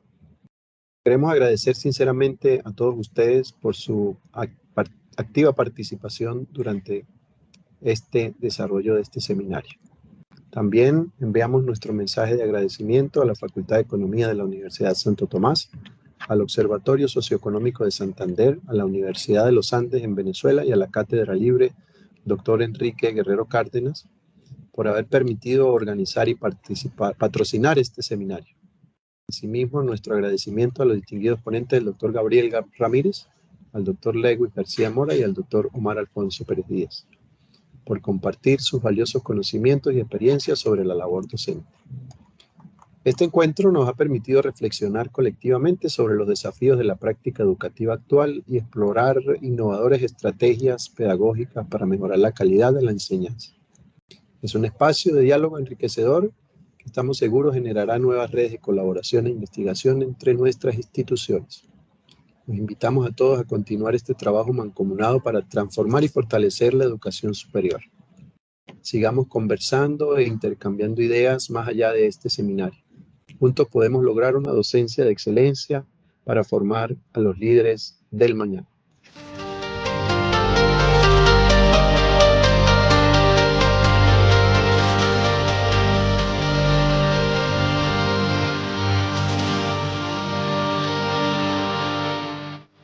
Queremos agradecer sinceramente a todos ustedes por su activa participación durante este desarrollo de este seminario. También enviamos nuestro mensaje de agradecimiento a la Facultad de Economía de la Universidad Santo Tomás, al Observatorio Socioeconómico de Santander, a la Universidad de los Andes en Venezuela y a la Cátedra Libre Dr. Enrique Guerrero Cárdenas por haber permitido organizar y patrocinar este seminario. Asimismo, nuestro agradecimiento a los distinguidos ponentes del doctor Gabriel Ramírez, al doctor Lewis García Mora y al doctor Omar Alfonso Pérez Díaz, por compartir sus valiosos conocimientos y experiencias sobre la labor docente. Este encuentro nos ha permitido reflexionar colectivamente sobre los desafíos de la práctica educativa actual y explorar innovadoras estrategias pedagógicas para mejorar la calidad de la enseñanza. Es un espacio de diálogo enriquecedor que estamos seguros generará nuevas redes de colaboración e investigación entre nuestras instituciones. Nos invitamos a todos a continuar este trabajo mancomunado para transformar y fortalecer la educación superior. Sigamos conversando e intercambiando ideas más allá de este seminario. Juntos podemos lograr una docencia de excelencia para formar a los líderes del mañana.